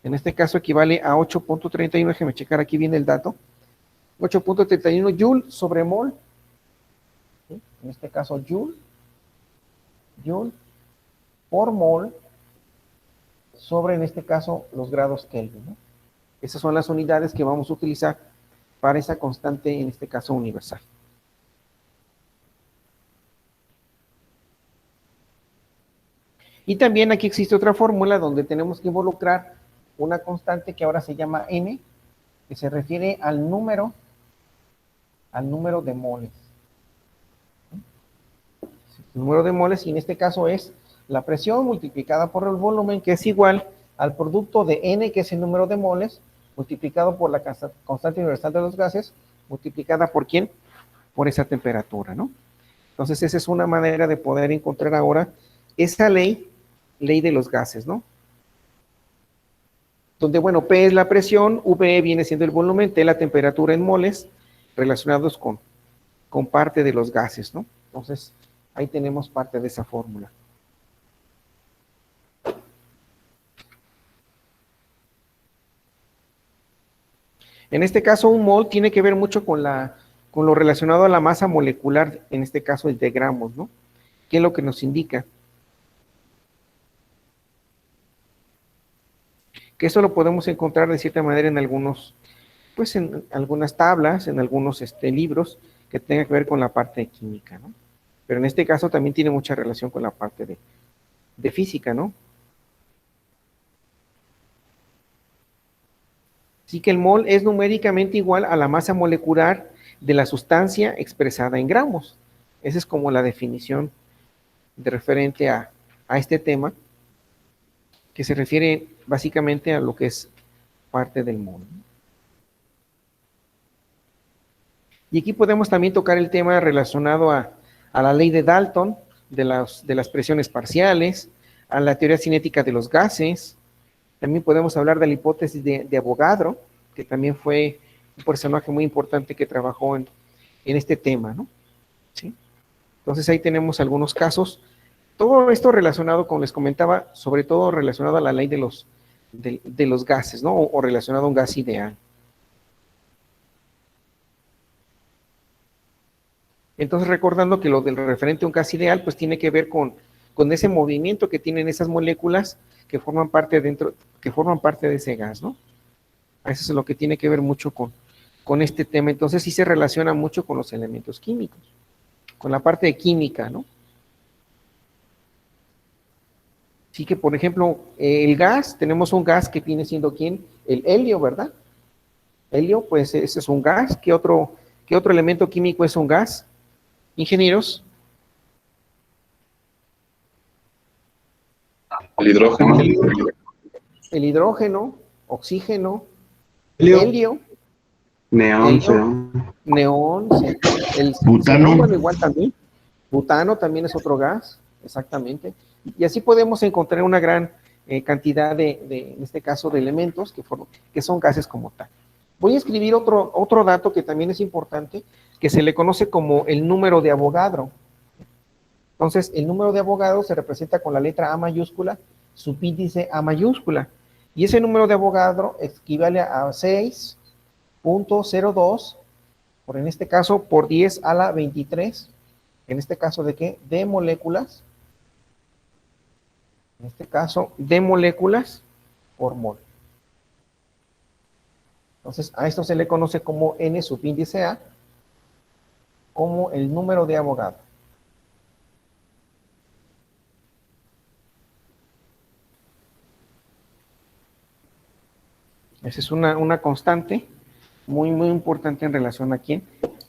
En este caso equivale a 8.31, déjeme checar aquí bien el dato, 8.31 Joule sobre mol, ¿sí? En este caso Joule por mol sobre, en este caso, los grados Kelvin, ¿no? Esas son las unidades que vamos a utilizar para esa constante, en este caso universal. Y también aquí existe otra fórmula donde tenemos que involucrar una constante que ahora se llama N, que se refiere al número de moles. El número de moles, y en este caso es la presión multiplicada por el volumen, que es igual al producto de N, que es el número de moles, multiplicado por la constante universal de los gases, multiplicada por ¿quién? Por esa temperatura, ¿no? Entonces, esa es una manera de poder encontrar ahora esa ley de los gases, ¿no? Donde, bueno, P es la presión, V viene siendo el volumen, T la temperatura en moles, relacionados con parte de los gases, ¿no? Entonces, ahí tenemos parte de esa fórmula. En este caso, un mol tiene que ver mucho con lo relacionado a la masa molecular, en este caso el de gramos, ¿no? ¿Qué es lo que nos indica? Que eso lo podemos encontrar de cierta manera en algunos, pues en algunas tablas, en algunos libros que tengan que ver con la parte de química, ¿no? Pero en este caso también tiene mucha relación con la parte de física, ¿no? Así que el mol es numéricamente igual a la masa molecular de la sustancia expresada en gramos. Esa es como la definición de referente a este tema, que se refiere básicamente a lo que es parte del mol. Y aquí podemos también tocar el tema relacionado a la ley de Dalton, de las presiones parciales, a la teoría cinética de los gases. También podemos hablar de la hipótesis de Avogadro, que también fue un personaje muy importante que trabajó en este tema, ¿no? ¿Sí? Entonces ahí tenemos algunos casos. Todo esto relacionado, como les comentaba, sobre todo relacionado a la ley de los gases, ¿no? O relacionado a un gas ideal. Entonces, recordando que lo del referente a un gas ideal, pues tiene que ver con ese movimiento que tienen esas moléculas que forman parte de ese gas, ¿no? Eso es lo que tiene que ver mucho con este tema. Entonces sí se relaciona mucho con los elementos químicos, con la parte de química, ¿no? Así que, por ejemplo, el gas, tenemos un gas que viene siendo ¿quién? El helio, ¿verdad? Helio, pues ese es un gas. ¿Qué otro elemento químico es un gas? Ingenieros. El hidrógeno. El hidrógeno, oxígeno, Helio. helio, Neón, helio, neón, el Butano. xenón, bueno, igual también. Butano también es otro gas, exactamente. Y así podemos encontrar una gran cantidad en este caso, de elementos que son gases como tal. Voy a escribir otro dato que también es importante, que se le conoce como el número de Avogadro. Entonces, el número de Avogadro se representa con la letra A mayúscula, subíndice A mayúscula. Y ese número de Avogadro equivale a 6.02, en este caso, por 10 a la 23. En este caso, ¿de qué? De moléculas. En este caso, de moléculas por mol. Entonces, a esto se le conoce como N subíndice A, como el número de Avogadro. Esa es una constante muy, muy importante en relación a quién,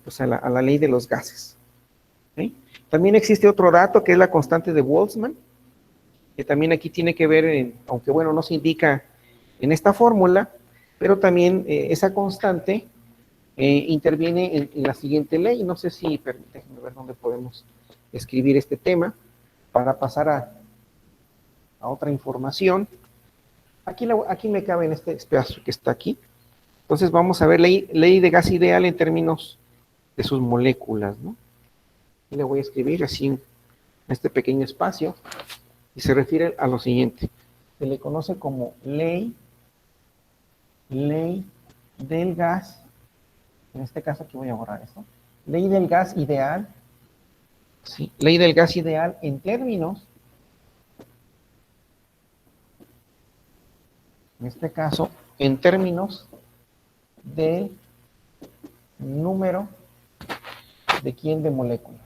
pues a la ley de los gases. ¿Sí? También existe otro dato que es la constante de Boltzmann, que también aquí tiene que ver, aunque bueno, no se indica en esta fórmula, pero también esa constante interviene en la siguiente ley. No sé si, déjenme ver dónde podemos escribir este tema para pasar a otra información. Aquí me cabe en este espacio que está aquí. Entonces vamos a ver ley de gas ideal en términos de sus moléculas, ¿no? Y le voy a escribir así en este pequeño espacio y se refiere a lo siguiente. Se le conoce como ley del gas. En este caso aquí voy a borrar esto. Ley del gas ideal. Sí, ley del gas ideal en términos, en este caso, en términos de número de quién de moléculas.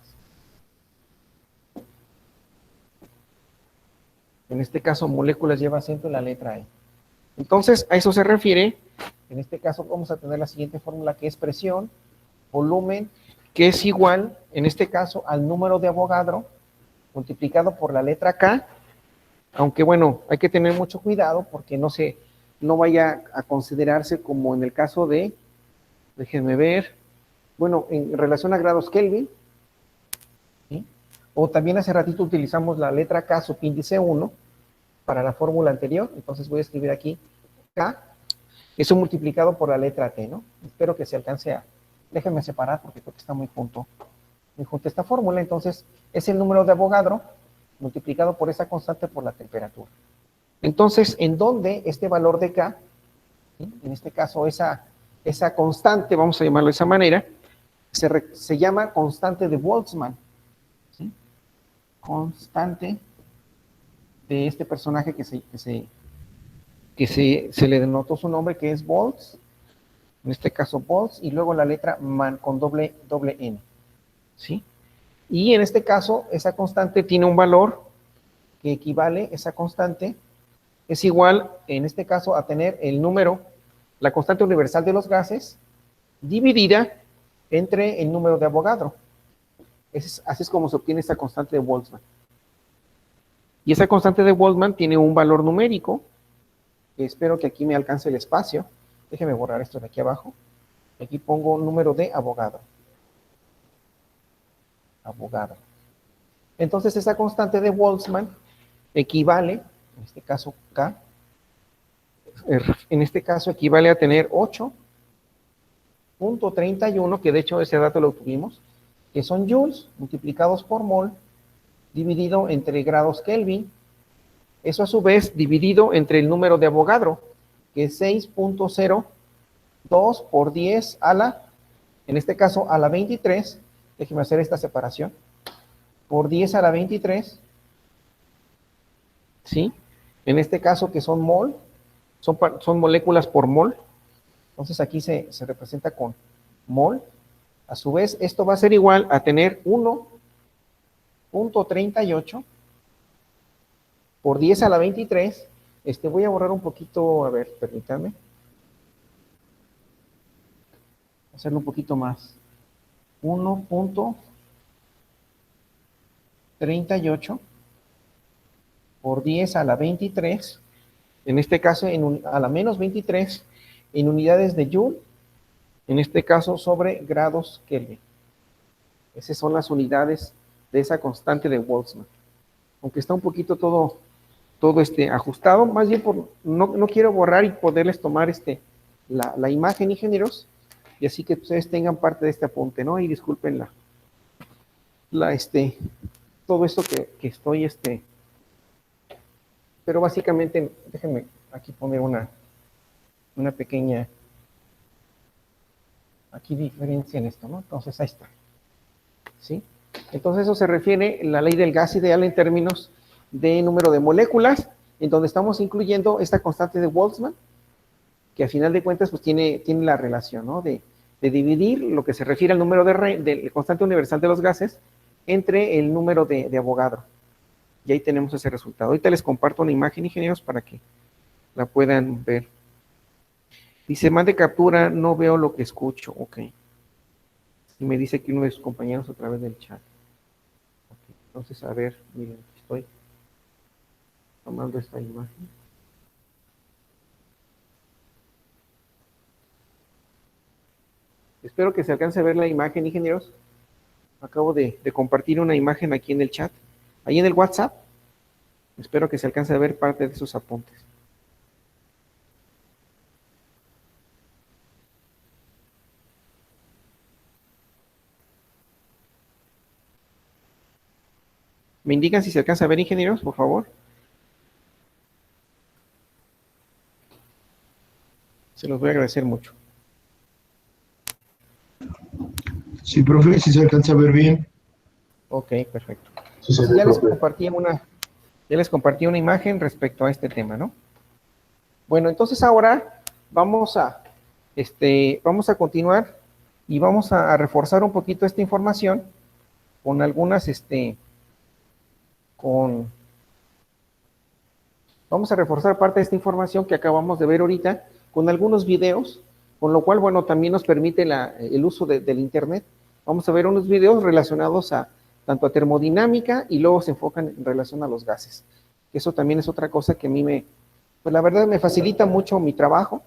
En este caso, moléculas lleva acento en la letra E. Entonces, a eso se refiere. En este caso, vamos a tener la siguiente fórmula, que es presión, volumen, que es igual, en este caso, al número de Avogadro, multiplicado por la letra K, aunque bueno, hay que tener mucho cuidado, porque no vaya a considerarse como en el caso de, déjenme ver, bueno, en relación a grados Kelvin, ¿sí? O también hace ratito utilizamos la letra K subíndice 1 para la fórmula anterior, entonces voy a escribir aquí K, eso multiplicado por la letra T, ¿no? Espero que se alcance déjenme separar porque creo que está muy junto esta fórmula. Entonces es el número de Avogadro multiplicado por esa constante por la temperatura. Entonces, ¿en dónde este valor de K, ¿sí? En este caso esa constante, vamos a llamarlo de esa manera, se llama constante de Boltzmann, ¿sí? Constante de este personaje que se le denotó su nombre, que es Boltz, en este caso Boltz, y luego la letra Mann con doble N, ¿sí? Y en este caso, esa constante tiene un valor que equivale, esa constante es igual, en este caso, a tener el número, la constante universal de los gases, dividida entre el número de Avogadro. Así es como se obtiene esa constante de Boltzmann. Y esa constante de Boltzmann tiene un valor numérico, que espero que aquí me alcance el espacio. Déjeme borrar esto de aquí abajo. Aquí pongo un número de Avogadro. Entonces, esa constante de Boltzmann equivale, en este caso K, en este caso equivale a tener 8.31, que de hecho ese dato lo obtuvimos, que son joules multiplicados por mol, dividido entre grados Kelvin, eso a su vez dividido entre el número de Avogadro, que es 6.02 por 10 a la, en este caso a la 23, déjeme hacer esta separación, por 10 a la 23, ¿sí? En este caso, que son mol, son moléculas por mol. Entonces aquí se representa con mol. A su vez, esto va a ser igual a tener 1.38 por 10 a la 23. Voy a borrar un poquito, a ver, permítanme. Hacerlo un poquito más. 1.38 por 10 a la 23, en este caso a la menos 23, en unidades de Joule, en este caso sobre grados Kelvin. Esas son las unidades de esa constante de Boltzmann. Aunque está un poquito todo ajustado, más bien no quiero borrar y poderles tomar la imagen, ingenieros, y así que ustedes tengan parte de este apunte, ¿no? Y disculpen todo esto que estoy, pero básicamente, déjenme aquí poner una pequeña, aquí diferencia en esto, ¿no? Entonces, ahí está, ¿sí? Entonces, eso se refiere a la ley del gas ideal en términos de número de moléculas, en donde estamos incluyendo esta constante de Boltzmann, que a final de cuentas, pues tiene la relación, ¿no? De dividir lo que se refiere al número de constante universal de los gases entre el número de Avogadro. Y ahí tenemos ese resultado. Ahorita les comparto una imagen, ingenieros, para que la puedan ver. Dice, mande captura, no veo lo que escucho. Ok. Y me dice que uno de sus compañeros a través del chat. Okay. Entonces, a ver, miren, estoy tomando esta imagen. Espero que se alcance a ver la imagen, ingenieros. Acabo de compartir una imagen aquí en el chat. Ahí en el WhatsApp. Espero que se alcance a ver parte de esos apuntes. ¿Me indican si se alcanza a ver, ingenieros, por favor? Se los voy a agradecer mucho. Sí, profe, si se alcanza a ver bien. Ok, perfecto. Sí, Entonces, ya les compartí una imagen respecto a este tema, ¿no? Bueno, entonces ahora vamos a continuar y vamos a reforzar un poquito esta información con algunas, vamos a reforzar parte de esta información que acabamos de ver ahorita con algunos videos, con lo cual, bueno, también nos permite el uso del Internet. Vamos a ver unos videos relacionados tanto a termodinámica y luego se enfocan en relación a los gases. Eso también es otra cosa que a mí pues la verdad me facilita mucho mi trabajo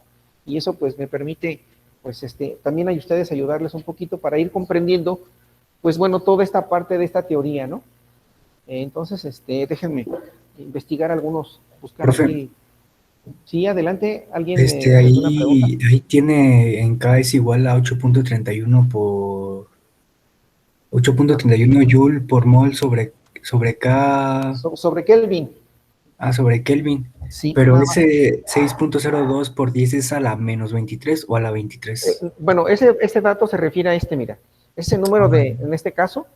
y eso pues me permite, pues también a ustedes ayudarles un poquito para ir comprendiendo, pues bueno, toda esta parte de esta teoría, ¿no? Entonces, déjenme investigar algunos, buscar Profe. aquí. Sí, adelante, alguien una pregunta. Ahí tiene en K es igual a 8.31 por 8.31 Joule por mol sobre K. Sobre Kelvin. Sobre Kelvin. Sí, Pero nada más. ese 6.02 por 10 es a la menos 23 o a la 23. Bueno, ese dato se refiere a mira, ese número en este caso,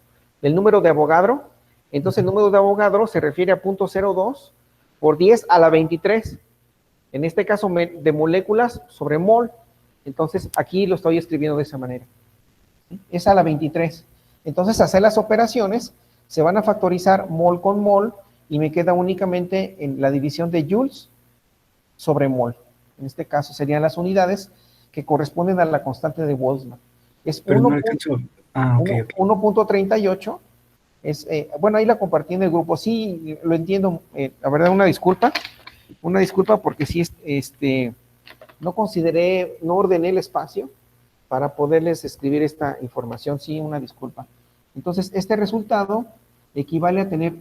el número de Avogadro. Entonces el número de Avogadro se refiere a 0.02 por 10 a la 23. En este caso de moléculas sobre mol. Entonces aquí lo estoy escribiendo de esa manera. Es a la 23. Entonces hacer las operaciones se van a factorizar mol con mol y me queda únicamente en la división de joules sobre mol. En este caso serían las unidades que corresponden a la constante de Boltzmann. Es 1.38. Bueno, ahí la compartí en el grupo. Sí, lo entiendo. La verdad, una disculpa porque sí, no ordené el espacio para poderles escribir esta información. Sí, una disculpa. Entonces, este resultado equivale a tener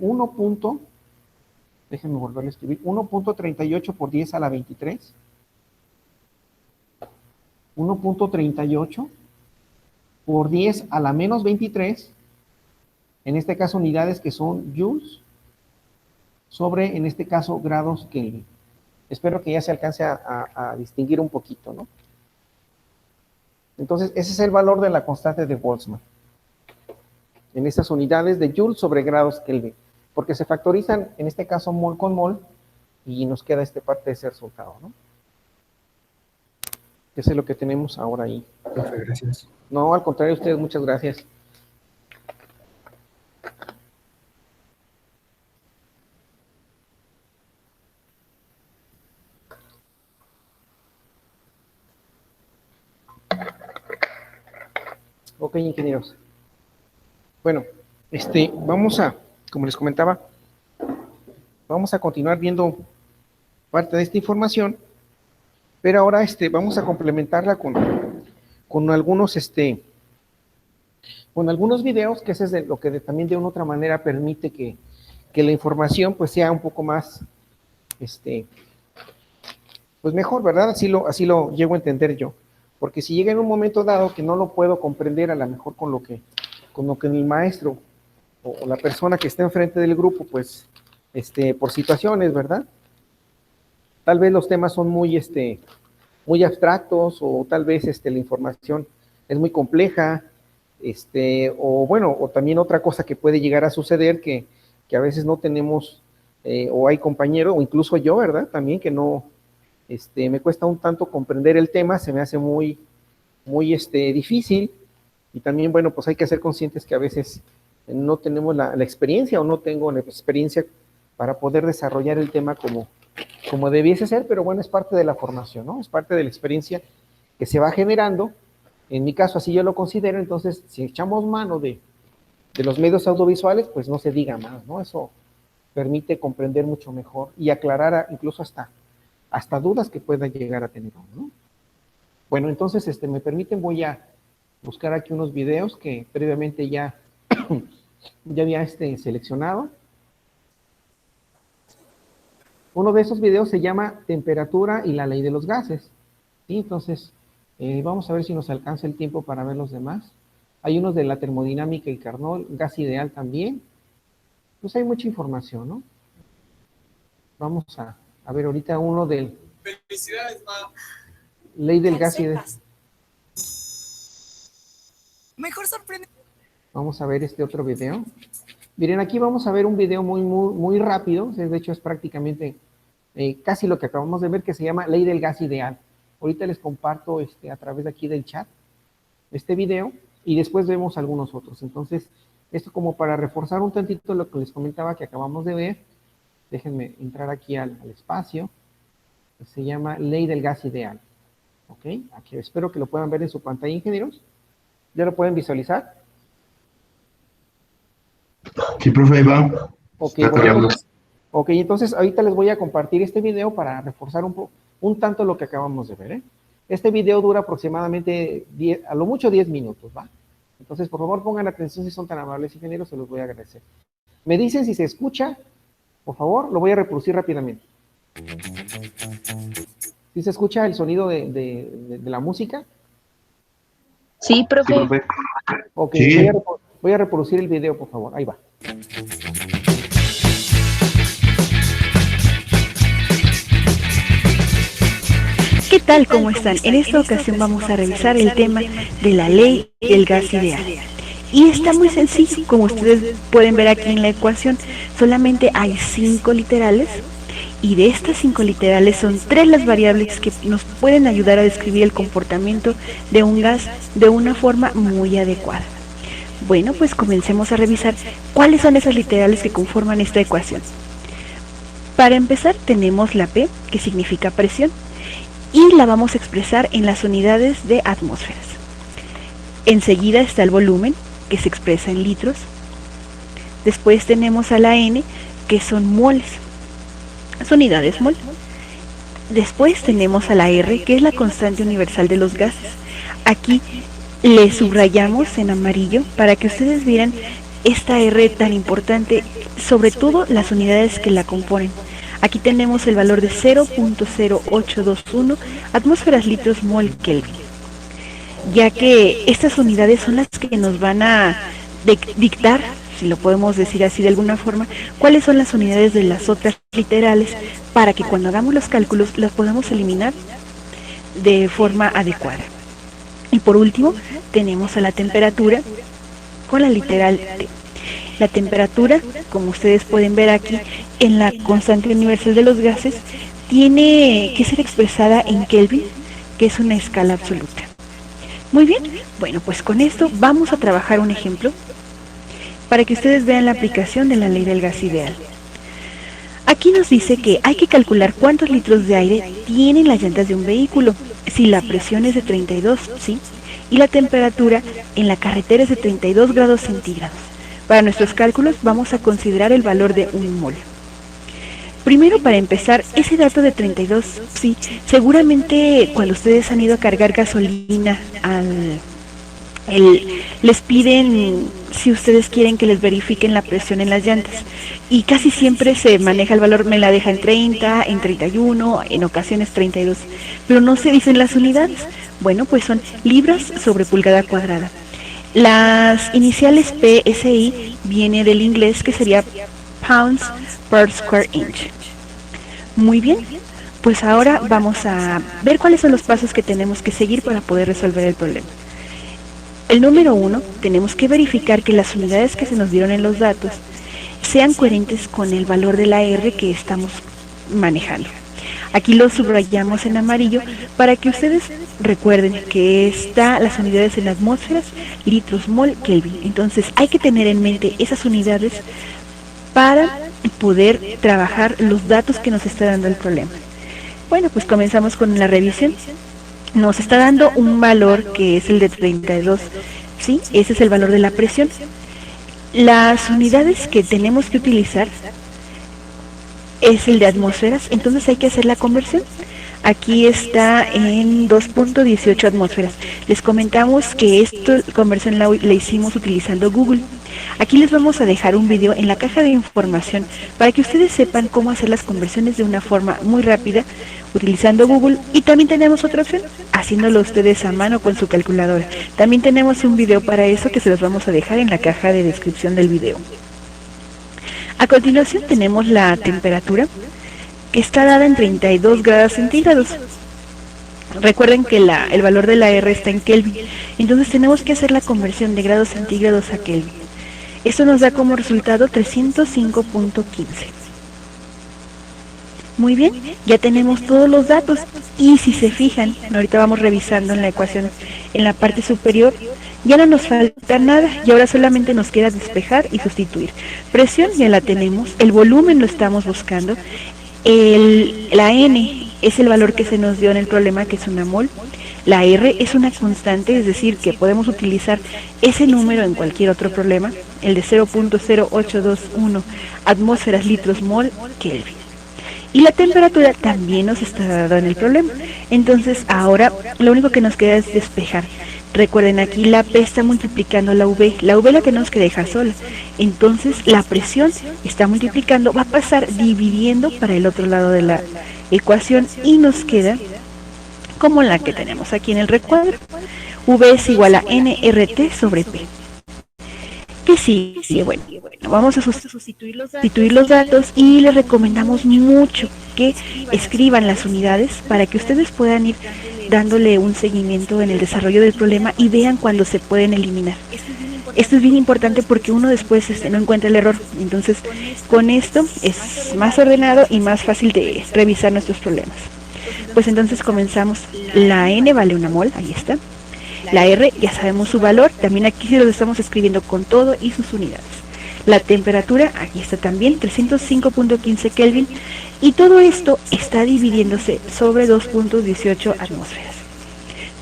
déjenme volverlo a escribir, 1.38 por 10 a la 23. 1.38 por 10 a la menos 23, en este caso unidades que son joules, sobre, en este caso, grados Kelvin. Espero que ya se alcance a distinguir un poquito, ¿no? Entonces, ese es el valor de la constante de Boltzmann, en estas unidades de joules sobre grados Kelvin, porque se factorizan, en este caso, mol con mol, y nos queda parte de ese resultado, ¿no? Eso es lo que tenemos ahora ahí. Profe, gracias. No, al contrario, ustedes, muchas gracias. Ok, ingenieros. Bueno, vamos a, como les comentaba, vamos a continuar viendo parte de esta información, pero ahora vamos a complementarla con algunos videos, que ese es lo que también de una otra manera permite que la información pues sea un poco más pues mejor, ¿verdad? Así lo llego a entender yo. Porque si llega en un momento dado que no lo puedo comprender a lo mejor con lo que el maestro o la persona que está enfrente del grupo, pues, por situaciones, ¿verdad? Tal vez los temas son muy abstractos, o tal vez la información es muy compleja, o bueno, o también otra cosa que puede llegar a suceder, que a veces no tenemos, o hay compañeros, o incluso yo, ¿verdad? También que no, me cuesta un tanto comprender el tema, se me hace muy difícil, y también, bueno, pues hay que ser conscientes que a veces no tenemos la experiencia, o no tengo la experiencia para poder desarrollar el tema como debiese ser, pero bueno, es parte de la formación, ¿no? Es parte de la experiencia que se va generando. En mi caso, así yo lo considero. Entonces, si echamos mano de los medios audiovisuales, pues no se diga más, ¿no? Eso permite comprender mucho mejor y aclarar incluso hasta dudas que pueda llegar a tener uno, ¿no? Bueno, entonces, me permiten, voy a buscar aquí unos videos que previamente ya había seleccionado. Uno de esos videos se llama Temperatura y la ley de los gases. ¿Sí? Entonces, vamos a ver si nos alcanza el tiempo para ver los demás. Hay unos de la termodinámica y Carnot, gas ideal también. Pues hay mucha información, ¿no? Vamos a ver ahorita uno del... Felicidades, ma. Ley del gas ideal. Mejor sorprende. Vamos a ver este otro video. Miren, aquí vamos a ver un video muy rápido. De hecho, es prácticamente casi lo que acabamos de ver, que se llama Ley del gas ideal. Ahorita les comparto a través de aquí del chat este video, y después vemos algunos otros. Entonces, esto como para reforzar un tantito lo que les comentaba que acabamos de ver. Déjenme entrar aquí al espacio. Se llama Ley del gas ideal. ¿Ok? Aquí espero que lo puedan ver en su pantalla, ingenieros. ¿Ya lo pueden visualizar? Sí, profe, ahí va. Ok, bueno, entonces ahorita les voy a compartir este video para reforzar un tanto lo que acabamos de ver, ¿eh? Este video dura aproximadamente a lo mucho 10 minutos, ¿va? Entonces, por favor, pongan atención si son tan amables, ingenieros, se los voy a agradecer. Me dicen si se escucha, por favor, lo voy a reproducir rápidamente. ¿Sí se escucha el sonido de la música? Sí, profe. Sí, profe. Ok, Sí. voy a reproducir el video, por favor, ahí va. ¿Qué tal? ¿Cómo están? En esta ocasión vamos a revisar el tema de la ley del gas ideal. Y está muy sencillo, como ustedes pueden ver aquí en la ecuación, solamente hay 5 literales, y de estas 5 literales son 3 las variables que nos pueden ayudar a describir el comportamiento de un gas de una forma muy adecuada. Bueno, pues comencemos a revisar cuáles son esas literales que conforman esta ecuación. Para empezar, tenemos la P, que significa presión, y la vamos a expresar en las unidades de atmósferas. Enseguida está el volumen, que se expresa en litros. Después tenemos a la N, que son moles, las unidades mol. Después tenemos a la R, que es la constante universal de los gases. Aquí le subrayamos en amarillo para que ustedes vieran esta R tan importante, sobre todo las unidades que la componen. Aquí tenemos el valor de 0.0821 atmósferas litros mol Kelvin, ya que estas unidades son las que nos van a dictar, si lo podemos decir así de alguna forma, cuáles son las unidades de las otras literales, para que cuando hagamos los cálculos las podamos eliminar de forma adecuada. Y por último, tenemos a la temperatura con la literal T. La temperatura, como ustedes pueden ver aquí, en la constante universal de los gases tiene que ser expresada en Kelvin, que es una escala absoluta. Muy bien, bueno, pues con esto vamos a trabajar un ejemplo para que ustedes vean la aplicación de la ley del gas ideal. Aquí nos dice que hay que calcular cuántos litros de aire tienen las llantas de un vehículo, si la presión es de 32, ¿sí? Y la temperatura en la carretera es de 32 grados centígrados. Para nuestros cálculos vamos a considerar el valor de 1 mol. Primero, para empezar, ese dato de 32, sí, seguramente cuando ustedes han ido a cargar gasolina les piden si ustedes quieren que les verifiquen la presión en las llantas, y casi siempre se maneja el valor, me la deja en 30, en 31, en ocasiones 32, pero no se dicen las unidades. Bueno, pues son libras sobre pulgada cuadrada. Las iniciales PSI viene del inglés, que sería pounds per square inch. Muy bien, pues ahora vamos a ver cuáles son los pasos que tenemos que seguir para poder resolver el problema. El número 1, tenemos que verificar que las unidades que se nos dieron en los datos sean coherentes con el valor de la R que estamos manejando. Aquí lo subrayamos en amarillo para que ustedes recuerden que las unidades en atmósferas, litros, mol, Kelvin. Entonces hay que tener en mente esas unidades para poder trabajar los datos que nos está dando el problema. Bueno, pues comenzamos con la revisión. Nos está dando un valor que es el de 32, ¿sí? Ese es el valor de la presión. Las unidades que tenemos que utilizar es el de atmósferas, entonces hay que hacer la conversión. Aquí está en 2.18 atmósferas. Les comentamos que esta conversión la hicimos utilizando Google. Aquí les vamos a dejar un video en la caja de información para que ustedes sepan cómo hacer las conversiones de una forma muy rápida utilizando Google. Y también tenemos otra opción, haciéndolo ustedes a mano con su calculadora. También tenemos un video para eso que se los vamos a dejar en la caja de descripción del video. A continuación tenemos la temperatura, que está dada en 32 grados centígrados. Recuerden que el valor de la R está en Kelvin, entonces tenemos que hacer la conversión de grados centígrados a Kelvin. Esto nos da como resultado 305.15. Muy bien, ya tenemos todos los datos, y si se fijan, ahorita vamos revisando en la ecuación en la parte superior, ya no nos falta nada y ahora solamente nos queda despejar y sustituir. Presión ya la tenemos, el volumen lo estamos buscando, la N es el valor que se nos dio en el problema, que es 1 mol. La R es una constante, es decir, que podemos utilizar ese número en cualquier otro problema, el de 0.0821 atmósferas, litros, mol, Kelvin. Y la temperatura también nos está dada en el problema. Entonces ahora lo único que nos queda es despejar. Recuerden, aquí la P está multiplicando la V la tenemos que dejar sola. Entonces la presión está multiplicando, va a pasar dividiendo para el otro lado de la ecuación y nos queda como la que tenemos aquí en el recuadro. V es igual a NRT sobre P. ¿Qué sigue? Bueno, vamos a sustituir los datos y les recomendamos mucho que escriban las unidades para que ustedes puedan ir dándole un seguimiento en el desarrollo del problema y vean cuando se pueden eliminar. Esto es bien importante porque uno después no encuentra el error. Entonces, con esto es más ordenado y más fácil de revisar nuestros problemas. Pues entonces comenzamos. La N vale 1 mol, ahí está. La R ya sabemos su valor, también aquí se lo estamos escribiendo con todo y sus unidades. La temperatura, aquí está también, 305.15 Kelvin, y todo esto está dividiéndose sobre 2.18 atmósferas.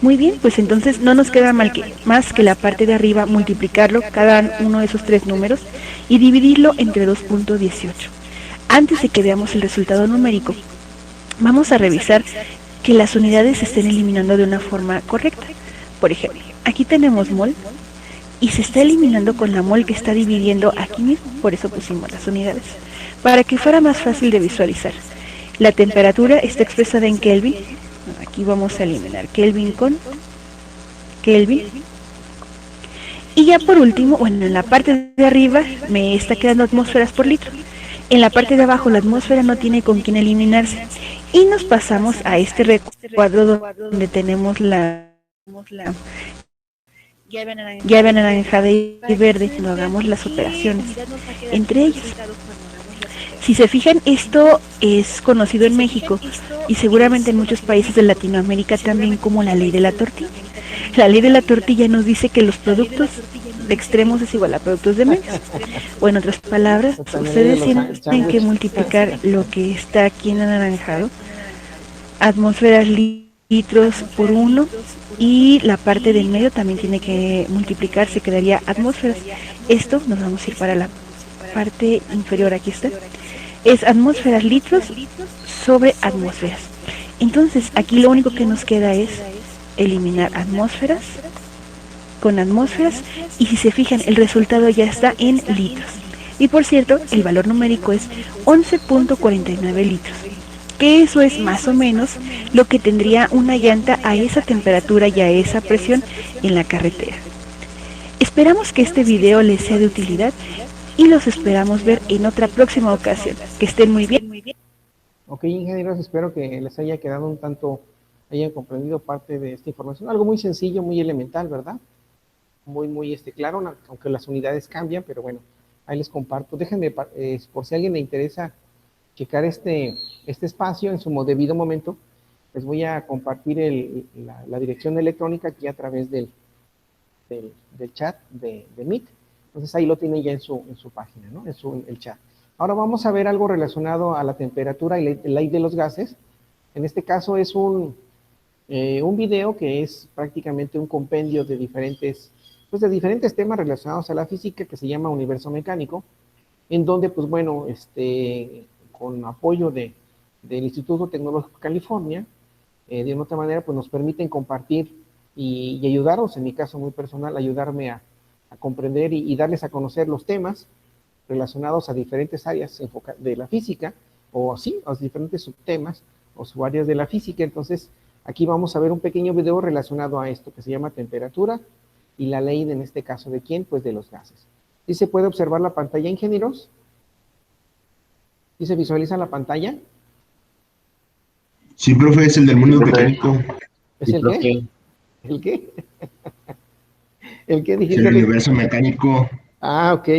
Muy bien, pues entonces no nos queda más que la parte de arriba multiplicarlo, cada uno de esos tres números, y dividirlo entre 2.18. Antes de que veamos el resultado numérico, vamos a revisar que las unidades se estén eliminando de una forma correcta. Por ejemplo, aquí tenemos mol y se está eliminando con la mol que está dividiendo aquí mismo, por eso pusimos las unidades, para que fuera más fácil de visualizar. La temperatura está expresada en Kelvin, aquí vamos a eliminar Kelvin con Kelvin. Y ya por último, bueno, en la parte de arriba me está quedando atmósferas por litro. En la parte de abajo la atmósfera no tiene con quién eliminarse. Y nos pasamos a este recuadro donde tenemos la llave anaranjada y verde, cuando hagamos las operaciones entre ellas. Si se fijan, esto es conocido en México y seguramente en muchos países de Latinoamérica también como la ley de la tortilla. La ley de la tortilla nos dice que los productos de extremos es igual a productos de medios. O en otras palabras, ustedes tienen que multiplicar lo que está aquí en anaranjado, atmósferas litros por 1, y la parte del medio también tiene que multiplicarse, quedaría atmósferas. Esto nos vamos a ir para la parte inferior, aquí está. Es atmósferas litros sobre atmósferas. Entonces aquí lo único que nos queda es eliminar atmósferas con atmósferas, y si se fijan el resultado ya está en litros. Y por cierto, el valor numérico es 11.49 litros, que eso es más o menos lo que tendría una llanta a esa temperatura y a esa presión en la carretera. Esperamos que este video les sea de utilidad y los esperamos ver en otra próxima ocasión. Que estén muy bien. Ok, ingenieros, espero que les haya quedado un tanto, hayan comprendido parte de esta información. Algo muy sencillo, muy elemental, ¿verdad? Muy claro, aunque las unidades cambian, pero bueno, ahí les comparto. Déjenme, por si a alguien le interesa checar este espacio en su debido momento, les voy a compartir la dirección electrónica aquí a través del chat de Meet. Entonces ahí lo tienen ya en su página, ¿no? El chat. Ahora vamos a ver algo relacionado a la temperatura y la ley de los gases. En este caso es un video que es prácticamente un compendio de diferentes temas relacionados a la física, que se llama Universo Mecánico, en donde, pues bueno, con apoyo del Instituto Tecnológico de California, de una otra manera, pues nos permiten compartir y ayudaros, en mi caso muy personal, ayudarme a comprender y darles a conocer los temas relacionados a diferentes áreas de la física, o así, a los diferentes subtemas o subáreas de la física. Entonces, aquí vamos a ver un pequeño video relacionado a esto, que se llama temperatura y la ley, en este caso, ¿de quién? Pues de los gases. ¿Sí se puede observar la pantalla, ingenieros? ¿Sí se visualiza la pantalla? Sí, profe, es el del mundo mecánico. ¿Es el qué? ¿El qué? ¿El qué Es dijiste? el universo mecánico. Ah, ok.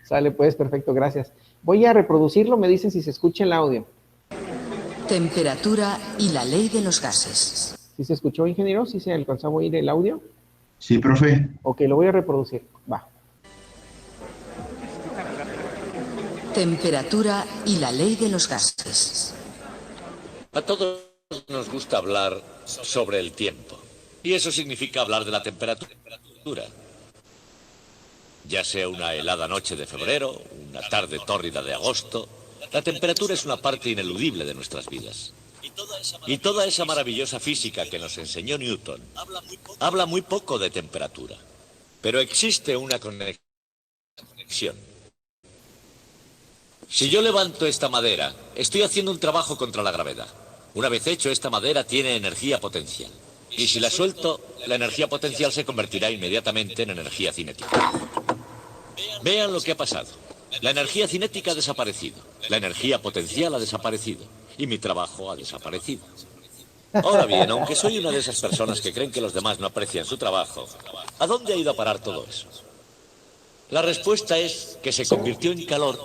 Sale pues, perfecto, gracias. Voy a reproducirlo, me dicen si se escucha el audio. Temperatura y la ley de los gases. ¿Sí se escuchó, ingeniero? ¿Sí se alcanzó a oír el audio? Sí, profe. Ok, lo voy a reproducir. Va. Temperatura y la ley de los gases. A todos nos gusta hablar sobre el tiempo. Y eso significa hablar de la temperatura. Ya sea una helada noche de febrero, una tarde tórrida de agosto, la temperatura es una parte ineludible de nuestras vidas. Y toda esa maravillosa física que nos enseñó Newton habla muy poco de temperatura. Pero existe una conexión. Si yo levanto esta madera, estoy haciendo un trabajo contra la gravedad. Una vez hecho, esta madera tiene energía potencial. Y si la suelto, la energía potencial se convertirá inmediatamente en energía cinética. Vean lo que ha pasado. La energía cinética ha desaparecido. La energía potencial ha desaparecido. Y mi trabajo ha desaparecido. Ahora bien, aunque soy una de esas personas que creen que los demás no aprecian su trabajo, ¿a dónde ha ido a parar todo eso? La respuesta es que se convirtió en calor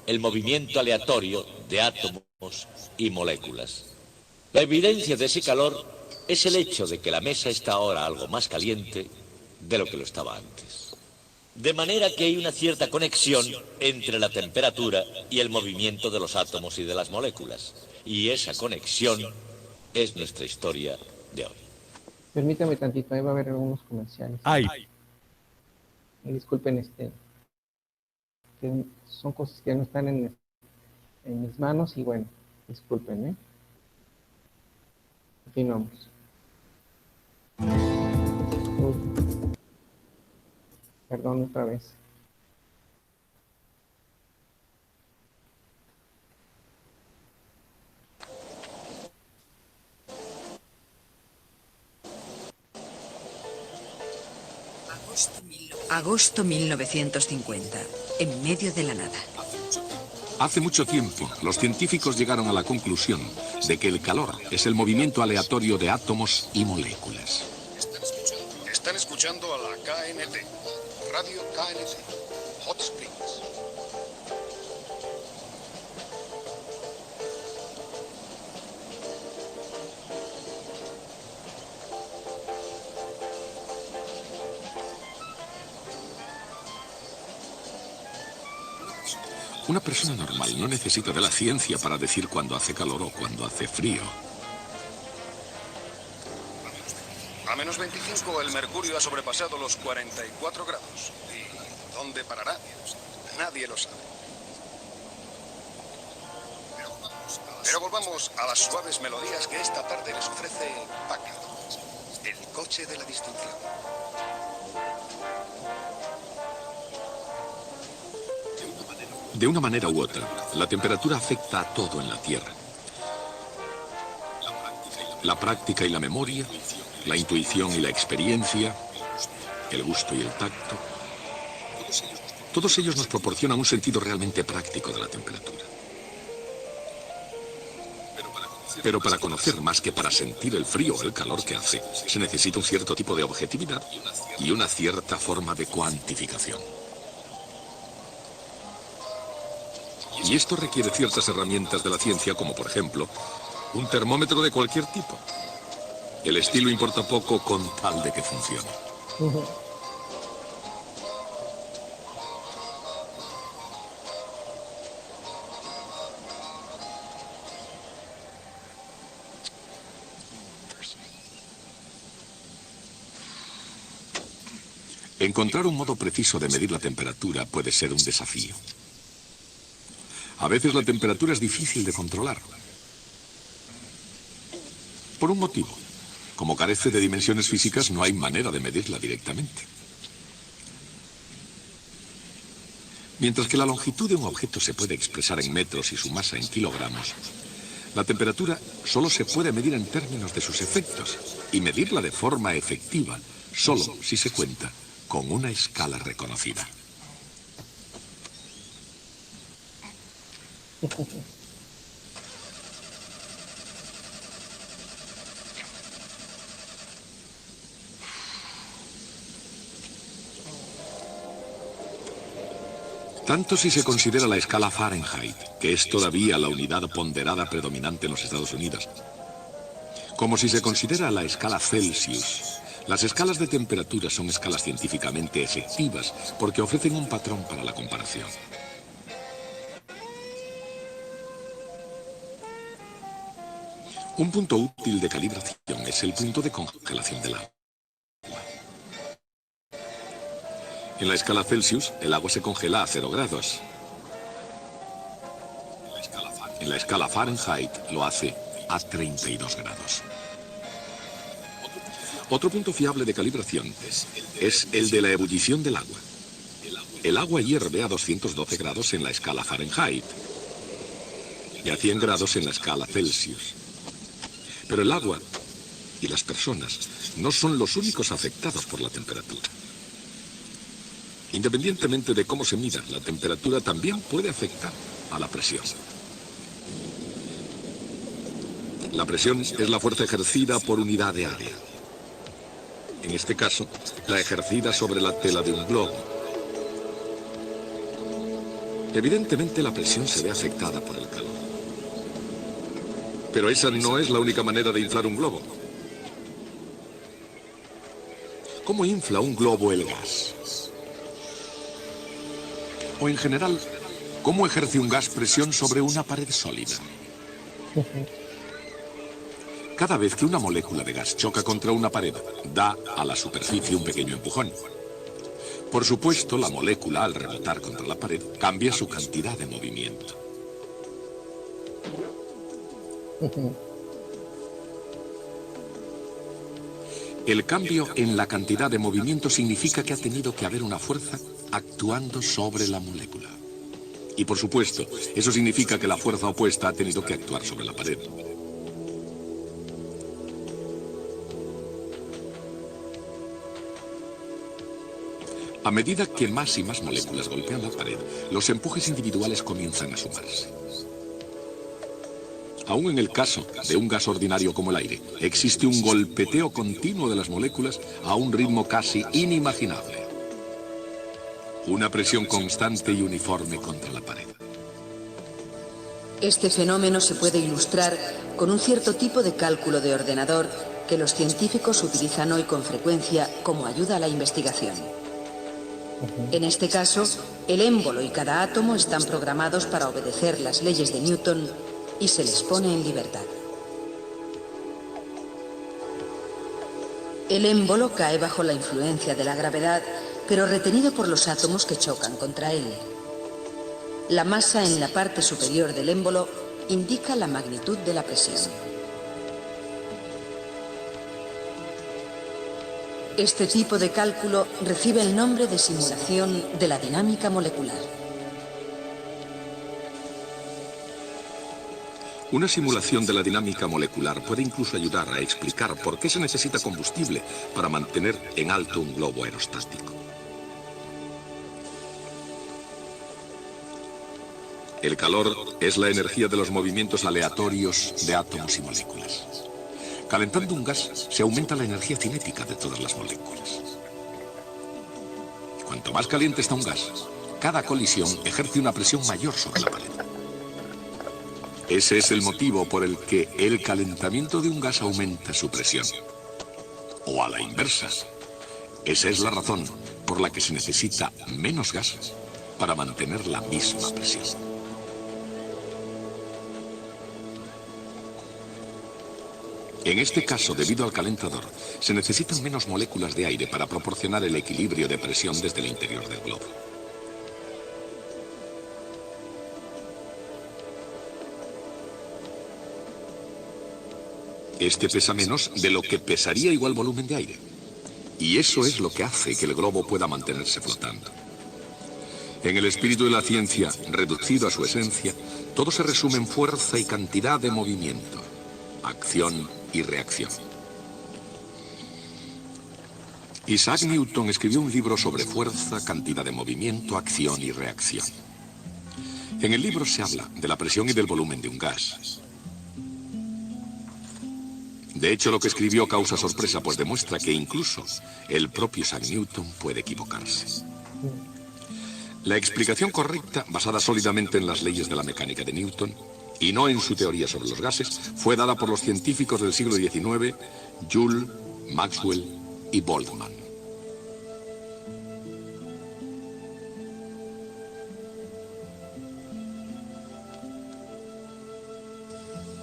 el movimiento aleatorio de átomos y moléculas. La evidencia de ese calor es el hecho de que la mesa está ahora algo más caliente de lo que lo estaba antes. De manera que hay una cierta conexión entre la temperatura y el movimiento de los átomos y de las moléculas. Y esa conexión es nuestra historia de hoy. Permítame tantito, ahí va a haber algunos comerciales. Ay. Disculpen, que son cosas que no están en mis manos y bueno, disculpen, Continuamos. Perdón otra vez. Agosto 1950, en medio de la nada. Hace mucho tiempo, los científicos llegaron a la conclusión de que el calor es el movimiento aleatorio de átomos y moléculas. Están escuchando a la KNT, Radio KNT, Hot Springs. Una persona normal no necesita de la ciencia para decir cuándo hace calor o cuándo hace frío. A menos 25 el mercurio ha sobrepasado los 44 grados. ¿Y dónde parará? Nadie lo sabe. Pero volvamos a las suaves melodías que esta tarde les ofrece Packard, el coche de la distinción. De una manera u otra, la temperatura afecta a todo en la Tierra. La práctica y la memoria, la intuición y la experiencia, el gusto y el tacto. Todos ellos nos proporcionan un sentido realmente práctico de la temperatura. Pero para conocer más que para sentir el frío o el calor que hace, se necesita un cierto tipo de objetividad y una cierta forma de cuantificación. Y esto requiere ciertas herramientas de la ciencia, como por ejemplo, un termómetro de cualquier tipo. El estilo importa poco con tal de que funcione. Encontrar un modo preciso de medir la temperatura puede ser un desafío. A veces la temperatura es difícil de controlar. Por un motivo. Como carece de dimensiones físicas, no hay manera de medirla directamente. Mientras que la longitud de un objeto se puede expresar en metros y su masa en kilogramos, la temperatura solo se puede medir en términos de sus efectos y medirla de forma efectiva solo si se cuenta con una escala reconocida. Tanto si se considera la escala Fahrenheit, que es todavía la unidad ponderada predominante en los Estados Unidos, como si se considera la escala Celsius. Las escalas de temperatura son escalas científicamente efectivas porque ofrecen un patrón para la comparación. Un punto útil de calibración es el punto de congelación del agua. En la escala Celsius, el agua se congela a 0 grados. En la escala Fahrenheit lo hace a 32 grados. Otro punto fiable de calibración es el de la ebullición del agua. El agua hierve a 212 grados en la escala Fahrenheit y a 100 grados en la escala Celsius. Pero el agua y las personas no son los únicos afectados por la temperatura. Independientemente de cómo se mida, la temperatura también puede afectar a la presión. La presión es la fuerza ejercida por unidad de área. En este caso, la ejercida sobre la tela de un globo. Evidentemente la presión se ve afectada por el calor. Pero esa no es la única manera de inflar un globo. ¿Cómo infla un globo el gas? O en general, ¿cómo ejerce un gas presión sobre una pared sólida? Cada vez que una molécula de gas choca contra una pared, da a la superficie un pequeño empujón. Por supuesto, la molécula, al rebotar contra la pared, cambia su cantidad de movimiento. El cambio en la cantidad de movimiento significa que ha tenido que haber una fuerza actuando sobre la molécula. Y por supuesto, eso significa que la fuerza opuesta ha tenido que actuar sobre la pared. A medida que más y más moléculas golpean la pared, los empujes individuales comienzan a sumarse. Aún en el caso de un gas ordinario como el aire, existe un golpeteo continuo de las moléculas a un ritmo casi inimaginable. Una presión constante y uniforme contra la pared. Este fenómeno se puede ilustrar con un cierto tipo de cálculo de ordenador que los científicos utilizan hoy con frecuencia como ayuda a la investigación. En este caso, el émbolo y cada átomo están programados para obedecer las leyes de Newton y se les pone en libertad. El émbolo cae bajo la influencia de la gravedad, pero retenido por los átomos que chocan contra él. La masa en la parte superior del émbolo indica la magnitud de la presión. Este tipo de cálculo recibe el nombre de simulación de la dinámica molecular. Una simulación de la dinámica molecular puede incluso ayudar a explicar por qué se necesita combustible para mantener en alto un globo aerostático. El calor es la energía de los movimientos aleatorios de átomos y moléculas. Calentando un gas, se aumenta la energía cinética de todas las moléculas. Cuanto más caliente está un gas, cada colisión ejerce una presión mayor sobre la pared. Ese es el motivo por el que el calentamiento de un gas aumenta su presión. O a la inversa. Esa es la razón por la que se necesita menos gas para mantener la misma presión. En este caso, debido al calentador, se necesitan menos moléculas de aire para proporcionar el equilibrio de presión desde el interior del globo. Este pesa menos de lo que pesaría igual volumen de aire. Y eso es lo que hace que el globo pueda mantenerse flotando. En el espíritu de la ciencia, reducido a su esencia, todo se resume en fuerza y cantidad de movimiento, acción y reacción. Isaac Newton escribió un libro sobre fuerza, cantidad de movimiento, acción y reacción. En el libro se habla de la presión y del volumen de un gas. De hecho, lo que escribió causa sorpresa, pues demuestra que incluso el propio Isaac Newton puede equivocarse. La explicación correcta, basada sólidamente en las leyes de la mecánica de Newton, y no en su teoría sobre los gases, fue dada por los científicos del siglo XIX, Joule, Maxwell y Boltzmann.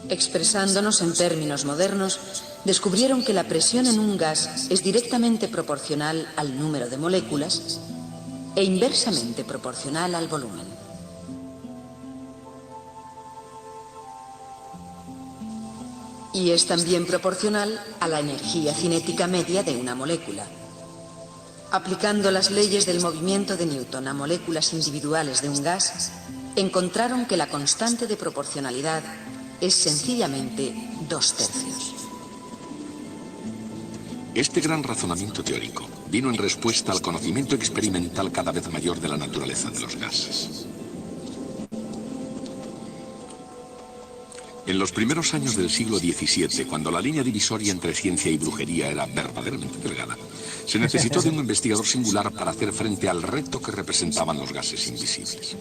Expresándonos en términos modernos, descubrieron que la presión en un gas es directamente proporcional al número de moléculas e inversamente proporcional al volumen. Y es también proporcional a la energía cinética media de una molécula. Aplicando las leyes del movimiento de Newton a moléculas individuales de un gas, encontraron que la constante de proporcionalidad es sencillamente 2/3. Este gran razonamiento teórico vino en respuesta al conocimiento experimental cada vez mayor de la naturaleza de los gases. En los primeros años del siglo XVII, cuando la línea divisoria entre ciencia y brujería era verdaderamente delgada, se necesitó de un investigador singular para hacer frente al reto que representaban los gases invisibles.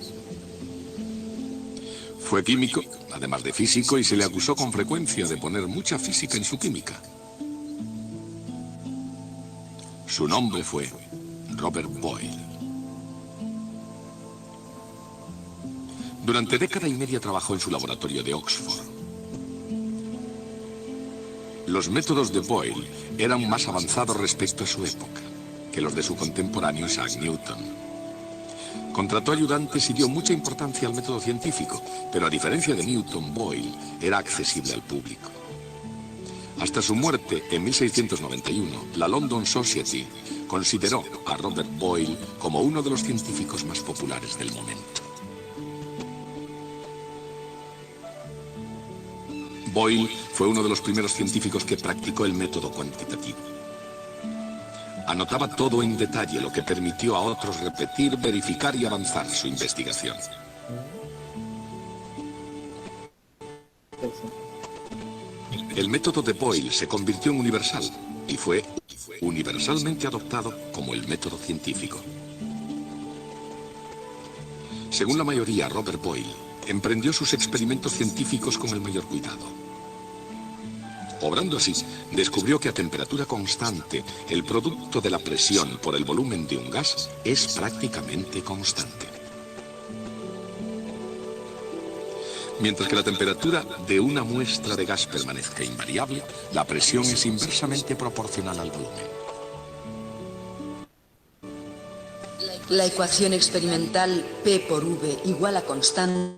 Fue químico, además de físico, y se le acusó con frecuencia de poner mucha física en su química. Su nombre fue Robert Boyle. Durante década y media trabajó en su laboratorio de Oxford. Los métodos de Boyle eran más avanzados respecto a su época que los de su contemporáneo Isaac Newton. Contrató ayudantes y dio mucha importancia al método científico, pero a diferencia de Newton, Boyle era accesible al público. Hasta su muerte en 1691, la London Society consideró a Robert Boyle como uno de los científicos más populares del momento. Boyle fue uno de los primeros científicos que practicó el método cuantitativo. Anotaba todo en detalle, lo que permitió a otros repetir, verificar y avanzar su investigación. El método de Boyle se convirtió en universal y fue universalmente adoptado como el método científico. Según la mayoría, Robert Boyle emprendió sus experimentos científicos con el mayor cuidado. Obrando así, descubrió que a temperatura constante, el producto de la presión por el volumen de un gas es prácticamente constante. Mientras que la temperatura de una muestra de gas permanezca invariable, la presión es inversamente proporcional al volumen. La ecuación experimental P por V igual a constante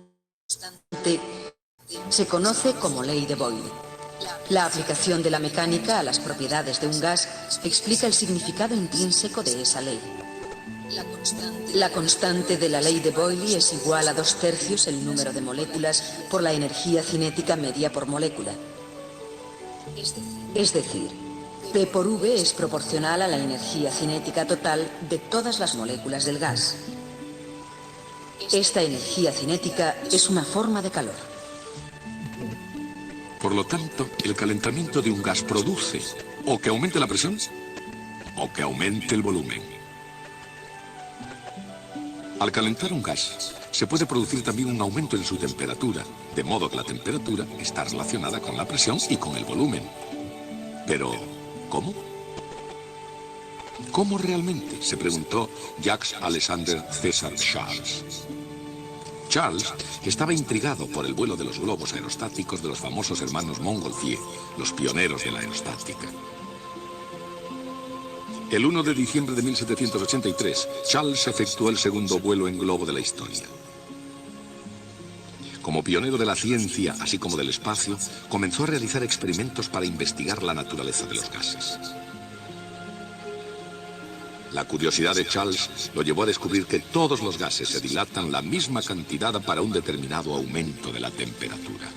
se conoce como ley de Boyle. La aplicación de la mecánica a las propiedades de un gas explica el significado intrínseco de esa ley. La constante de la ley de Boyle es igual a 2/3 el número de moléculas por la energía cinética media por molécula. Es decir, P por V es proporcional a la energía cinética total de todas las moléculas del gas. Esta energía cinética es una forma de calor. Por lo tanto, el calentamiento de un gas produce o que aumente la presión o que aumente el volumen. Al calentar un gas, se puede producir también un aumento en su temperatura, de modo que la temperatura está relacionada con la presión y con el volumen. Pero, ¿cómo? ¿Cómo realmente?, se preguntó Jacques Alexander César Charles. Charles estaba intrigado por el vuelo de los globos aerostáticos de los famosos hermanos Montgolfier, los pioneros de la aerostática. El 1 de diciembre de 1783, Charles efectuó el segundo vuelo en globo de la historia. Como pionero de la ciencia, así como del espacio, comenzó a realizar experimentos para investigar la naturaleza de los gases. La curiosidad de Charles lo llevó a descubrir que todos los gases se dilatan la misma cantidad para un determinado aumento de la temperatura.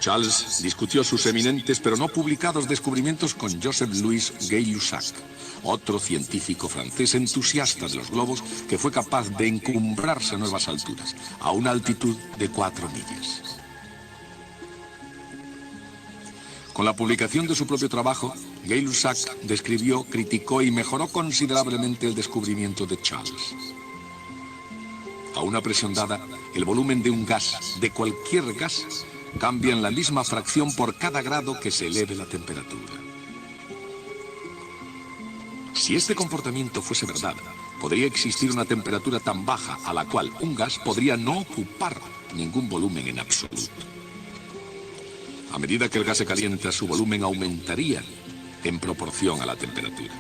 Charles discutió sus eminentes pero no publicados descubrimientos con Joseph-Louis Gay-Lussac, otro científico francés entusiasta de los globos que fue capaz de encumbrarse a nuevas alturas, a una altitud de 4 millas. Con la publicación de su propio trabajo, Gay-Lussac describió, criticó y mejoró considerablemente el descubrimiento de Charles. A una presión dada, el volumen de un gas, de cualquier gas, cambia en la misma fracción por cada grado que se eleve la temperatura. Si este comportamiento fuese verdad, podría existir una temperatura tan baja a la cual un gas podría no ocupar ningún volumen en absoluto. A medida que el gas se calienta, su volumen aumentaría en proporción a la temperatura.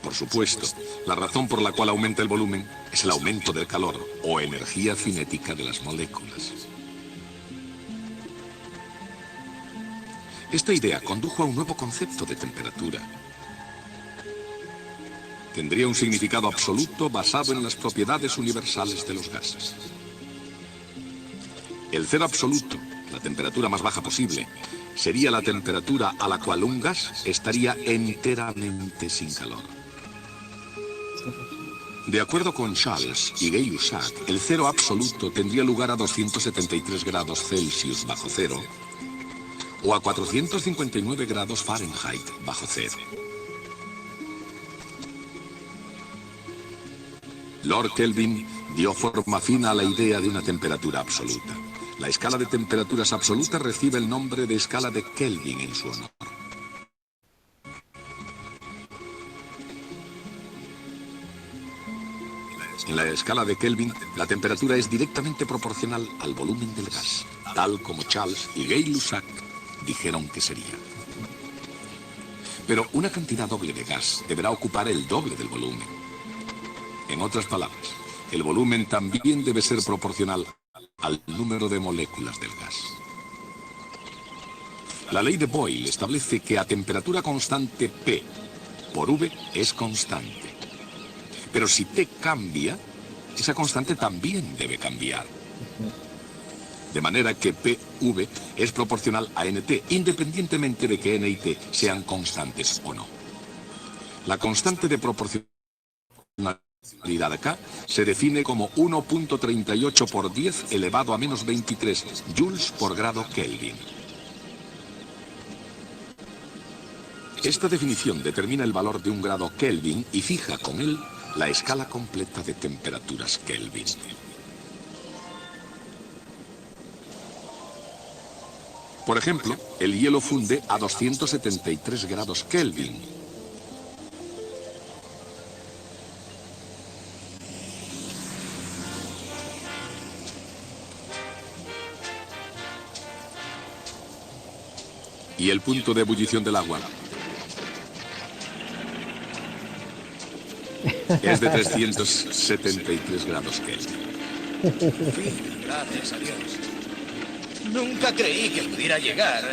Por supuesto, la razón por la cual aumenta el volumen es el aumento del calor o energía cinética de las moléculas. Esta idea condujo a un nuevo concepto de temperatura. Tendría un significado absoluto basado en las propiedades universales de los gases. El cero absoluto, la temperatura más baja posible, sería la temperatura a la cual un gas estaría enteramente sin calor. De acuerdo con Charles y Gay-Lussac, el cero absoluto tendría lugar a 273 grados Celsius bajo cero o a 459 grados Fahrenheit bajo cero. Lord Kelvin dio forma fina a la idea de una temperatura absoluta. La escala de temperaturas absolutas recibe el nombre de escala de Kelvin en su honor. En la escala de Kelvin, la temperatura es directamente proporcional al volumen del gas, tal como Charles y Gay-Lussac dijeron que sería. Pero una cantidad doble de gas deberá ocupar el doble del volumen. En otras palabras, el volumen también debe ser proporcional al número de moléculas del gas. La ley de Boyle establece que a temperatura constante P por V es constante. Pero si T cambia, esa constante también debe cambiar. De manera que PV es proporcional a NT, independientemente de que N y T sean constantes o no. La constante de proporcionalidad acá se define como 1.38 por 10 elevado a menos 23 joules por grado Kelvin. Esta definición determina el valor de un grado Kelvin y fija con él la escala completa de temperaturas Kelvin. Por ejemplo, el hielo funde a 273 grados Kelvin. Y el punto de ebullición del agua es de 373 grados Kelvin. Gracias a Dios. Nunca creí que pudiera llegar.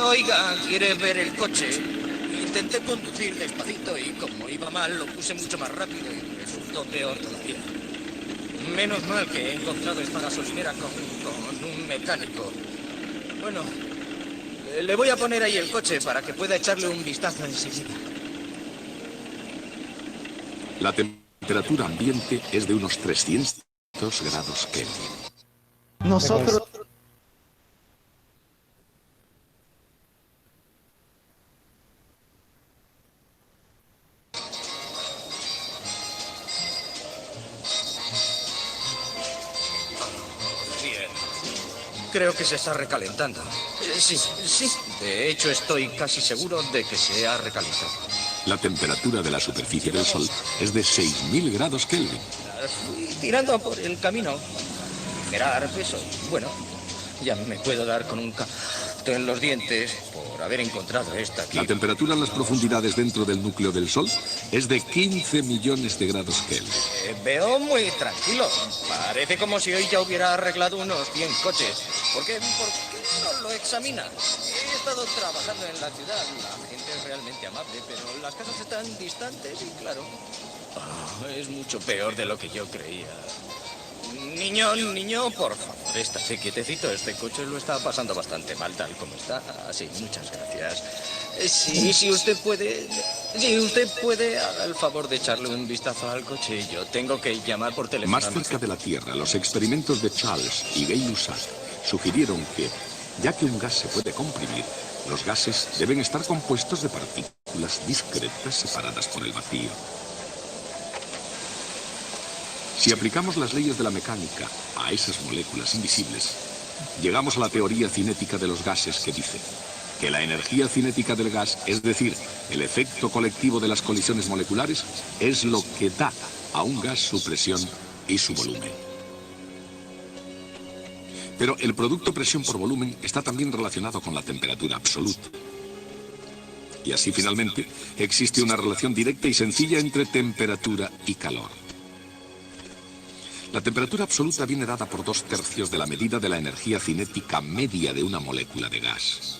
Oiga, ¿quiere ver el coche? Intenté conducir despacito y como iba mal lo puse mucho más rápido y resultó peor todavía. Menos mal que he encontrado esta gasolinera con un mecánico. Bueno, le voy a poner ahí el coche para que pueda echarle un vistazo enseguida. La temperatura ambiente es de unos 300 grados Kelvin. Nosotros... Bien. Creo que se está recalentando. Sí. De hecho, estoy casi seguro de que se ha recalentado. La temperatura de la superficie del Sol es de 6.000 grados Kelvin. Fui tirando por el camino. Esperar peso. Bueno, ya me puedo dar con un canto en los dientes por haber encontrado esta aquí. La temperatura en las profundidades dentro del núcleo del Sol es de 15 millones de grados Kelvin. Veo muy tranquilo. Parece como si hoy ya hubiera arreglado unos 100 coches. ¿Por qué no lo examina? He estado trabajando en la ciudad. La gente es realmente amable, pero las casas están distantes y claro, es mucho peor de lo que yo creía. Niño, por favor, estate quietecito. Este coche lo está pasando bastante mal tal como está. Sí, muchas gracias. Sí, si usted puede, haga el favor de echarle un vistazo al coche. Yo tengo que llamar por teléfono. Más cerca de la Tierra, los experimentos de Charles y Gay-Lussac sugirieron que, ya que un gas se puede comprimir, los gases deben estar compuestos de partículas discretas separadas por el vacío. Si aplicamos las leyes de la mecánica a esas moléculas invisibles, llegamos a la teoría cinética de los gases que dice que la energía cinética del gas, es decir, el efecto colectivo de las colisiones moleculares, es lo que da a un gas su presión y su volumen. Pero el producto presión por volumen está también relacionado con la temperatura absoluta. Y así finalmente existe una relación directa y sencilla entre temperatura y calor. La temperatura absoluta viene dada por 2/3 de la medida de la energía cinética media de una molécula de gas.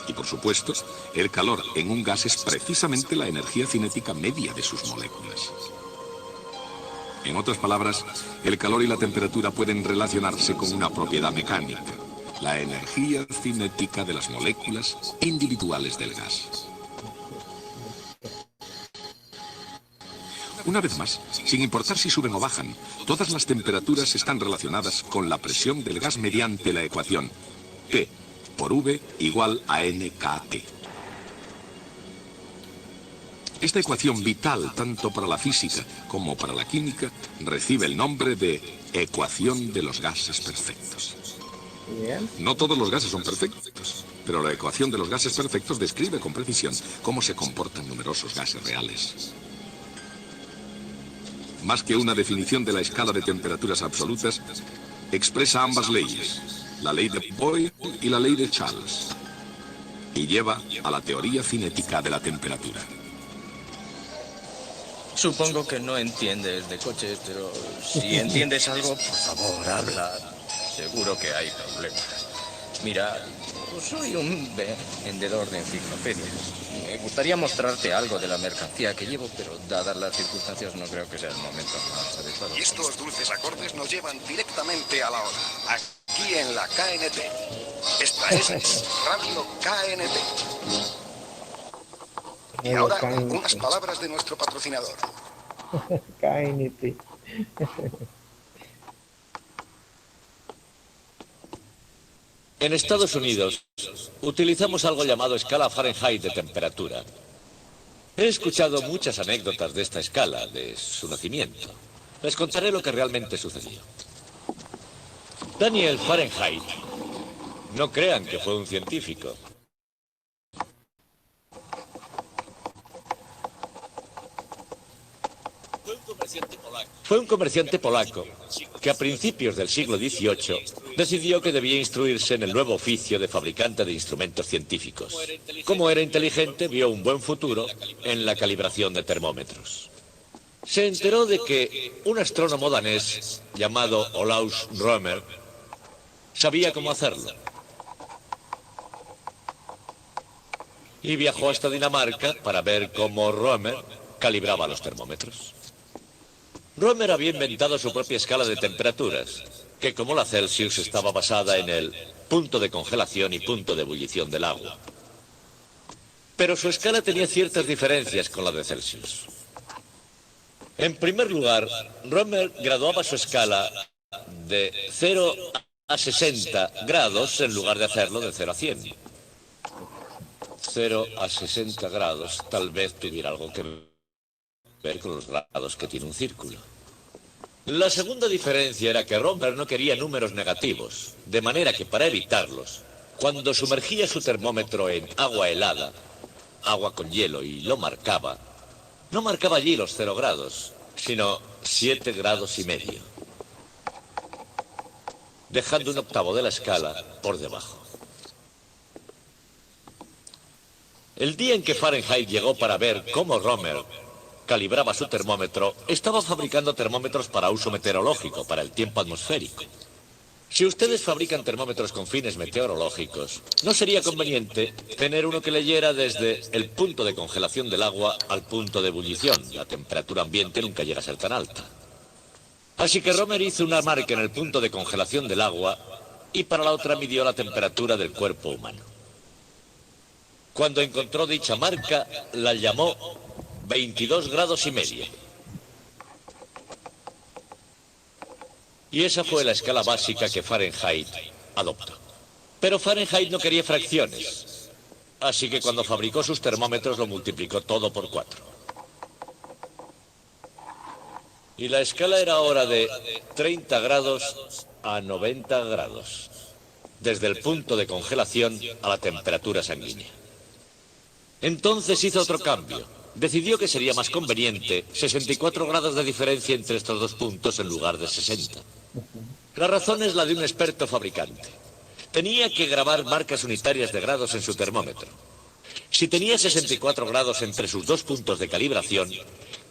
Y por supuesto, el calor en un gas es precisamente la energía cinética media de sus moléculas. En otras palabras, el calor y la temperatura pueden relacionarse con una propiedad mecánica, la energía cinética de las moléculas individuales del gas. Una vez más, sin importar si suben o bajan, todas las temperaturas están relacionadas con la presión del gas mediante la ecuación P por V igual a NKT. Esta ecuación vital tanto para la física como para la química recibe el nombre de ecuación de los gases perfectos. No todos los gases son perfectos, pero la ecuación de los gases perfectos describe con precisión cómo se comportan numerosos gases reales. Más que una definición de la escala de temperaturas absolutas, expresa ambas leyes, la ley de Boyle y la ley de Charles, y lleva a la teoría cinética de la temperatura. Supongo que no entiendes de coches, pero si entiendes algo, por favor, habla. Seguro que hay problemas. Mira, soy un vendedor de enciclopedias. Me gustaría mostrarte algo de la mercancía que llevo, pero dadas las circunstancias no creo que sea el momento más adecuado. Y estos dulces acordes nos llevan directamente a la hora, aquí en la KNT. Esta es Radio KNT. Y ahora, unas palabras de nuestro patrocinador. KNT. En Estados Unidos utilizamos algo llamado escala Fahrenheit de temperatura. He escuchado muchas anécdotas de esta escala, de su nacimiento. Les contaré lo que realmente sucedió. Daniel Fahrenheit. No crean que fue un científico. Fue un comerciante polaco que a principios del siglo XVIII decidió que debía instruirse en el nuevo oficio de fabricante de instrumentos científicos. Como era inteligente, vio un buen futuro en la calibración de termómetros. Se enteró de que un astrónomo danés llamado Olaus Rømer sabía cómo hacerlo. Y viajó hasta Dinamarca para ver cómo Rømer calibraba los termómetros. Rømer había inventado su propia escala de temperaturas, que como la Celsius estaba basada en el punto de congelación y punto de ebullición del agua. Pero su escala tenía ciertas diferencias con la de Celsius. En primer lugar, Rømer graduaba su escala de 0 a 60 grados en lugar de hacerlo de 0 a 100. 0 a 60 grados tal vez tuviera algo que ver con los grados que tiene un círculo. La segunda diferencia era que Rømer no quería números negativos, de manera que para evitarlos, cuando sumergía su termómetro en agua helada, agua con hielo, y lo marcaba, no marcaba allí los 0 grados, sino 7 grados y medio, dejando un octavo de la escala por debajo. El día en que Fahrenheit llegó para ver cómo Rømer calibraba su termómetro, estaba fabricando termómetros para uso meteorológico, para el tiempo atmosférico. Si ustedes fabrican termómetros con fines meteorológicos, ¿no sería conveniente tener uno que leyera desde el punto de congelación del agua al punto de ebullición? La temperatura ambiente nunca llega a ser tan alta. Así que Rømer hizo una marca en el punto de congelación del agua y para la otra midió la temperatura del cuerpo humano. Cuando encontró dicha marca, la llamó 22 grados y medio. Y esa fue la escala básica que Fahrenheit adoptó. Pero Fahrenheit no quería fracciones, así que cuando fabricó sus termómetros lo multiplicó todo por 4. Y la escala era ahora de 30 grados a 90 grados, desde el punto de congelación a la temperatura sanguínea. Entonces hizo otro cambio. Decidió que sería más conveniente 64 grados de diferencia entre estos dos puntos en lugar de 60. La razón es la de un experto fabricante. Tenía que grabar marcas unitarias de grados en su termómetro. Si tenía 64 grados entre sus dos puntos de calibración,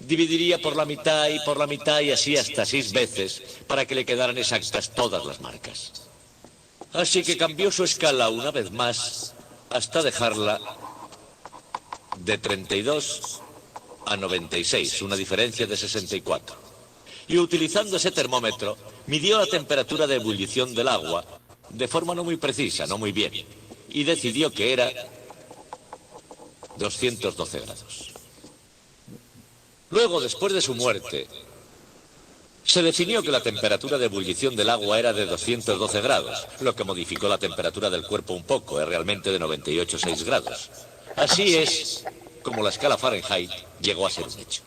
dividiría por la mitad y así hasta 6 veces para que le quedaran exactas todas las marcas. Así que cambió su escala una vez más hasta dejarla de 32 a 96, una diferencia de 64. Y utilizando ese termómetro, midió la temperatura de ebullición del agua de forma no muy precisa, no muy bien, y decidió que era 212 grados. Luego, después de su muerte, se definió que la temperatura de ebullición del agua era de 212 grados, lo que modificó la temperatura del cuerpo un poco, es realmente de 98,6 grados. Así es como la escala Fahrenheit llegó a ser un hecho.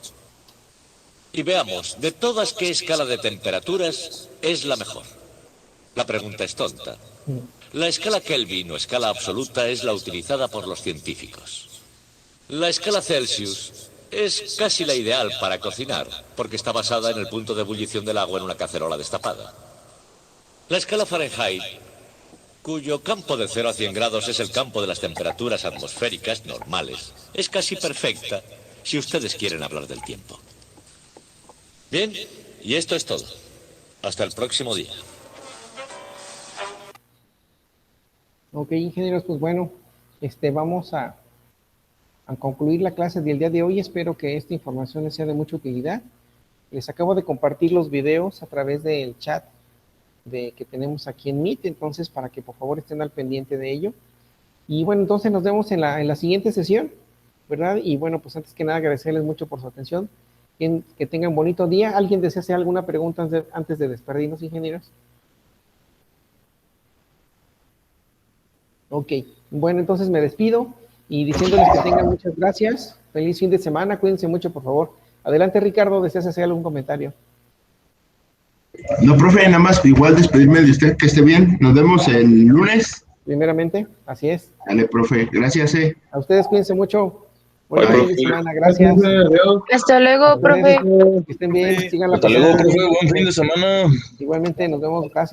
Y veamos, de todas, ¿qué escala de temperaturas es la mejor? La pregunta es tonta. La escala Kelvin o escala absoluta es la utilizada por los científicos. La escala Celsius es casi la ideal para cocinar, porque está basada en el punto de ebullición del agua en una cacerola destapada. La escala Fahrenheit, cuyo campo de 0 a 100 grados es el campo de las temperaturas atmosféricas normales, es casi perfecta si ustedes quieren hablar del tiempo. Bien, y esto es todo. Hasta el próximo día. Ok, ingenieros, pues bueno, vamos a concluir la clase del día de hoy. Espero que esta información les sea de mucha utilidad. Les acabo de compartir los videos a través del chat que tenemos aquí en Meet, entonces para que por favor estén al pendiente de ello. Y bueno, entonces nos vemos en la siguiente sesión, ¿verdad? Y bueno, pues antes que nada agradecerles mucho por su atención. Que tengan bonito día. ¿Alguien desea hacer alguna pregunta antes de despedirnos, ingenieros? Ok, bueno, entonces me despido y diciéndoles que tengan muchas gracias. Feliz fin de semana, cuídense mucho, por favor. Adelante, Ricardo, ¿deseas hacer algún comentario? No, profe, nada más igual despedirme de usted, que esté bien. Nos vemos el lunes. Primeramente, así es. Dale, profe, gracias. A ustedes cuídense mucho. Bye, Buen fin de semana, gracias. Hasta luego, profe. Que estén bien, sigan la Hasta luego, pasada. profe, buen fin de semana. Igualmente, nos vemos casi.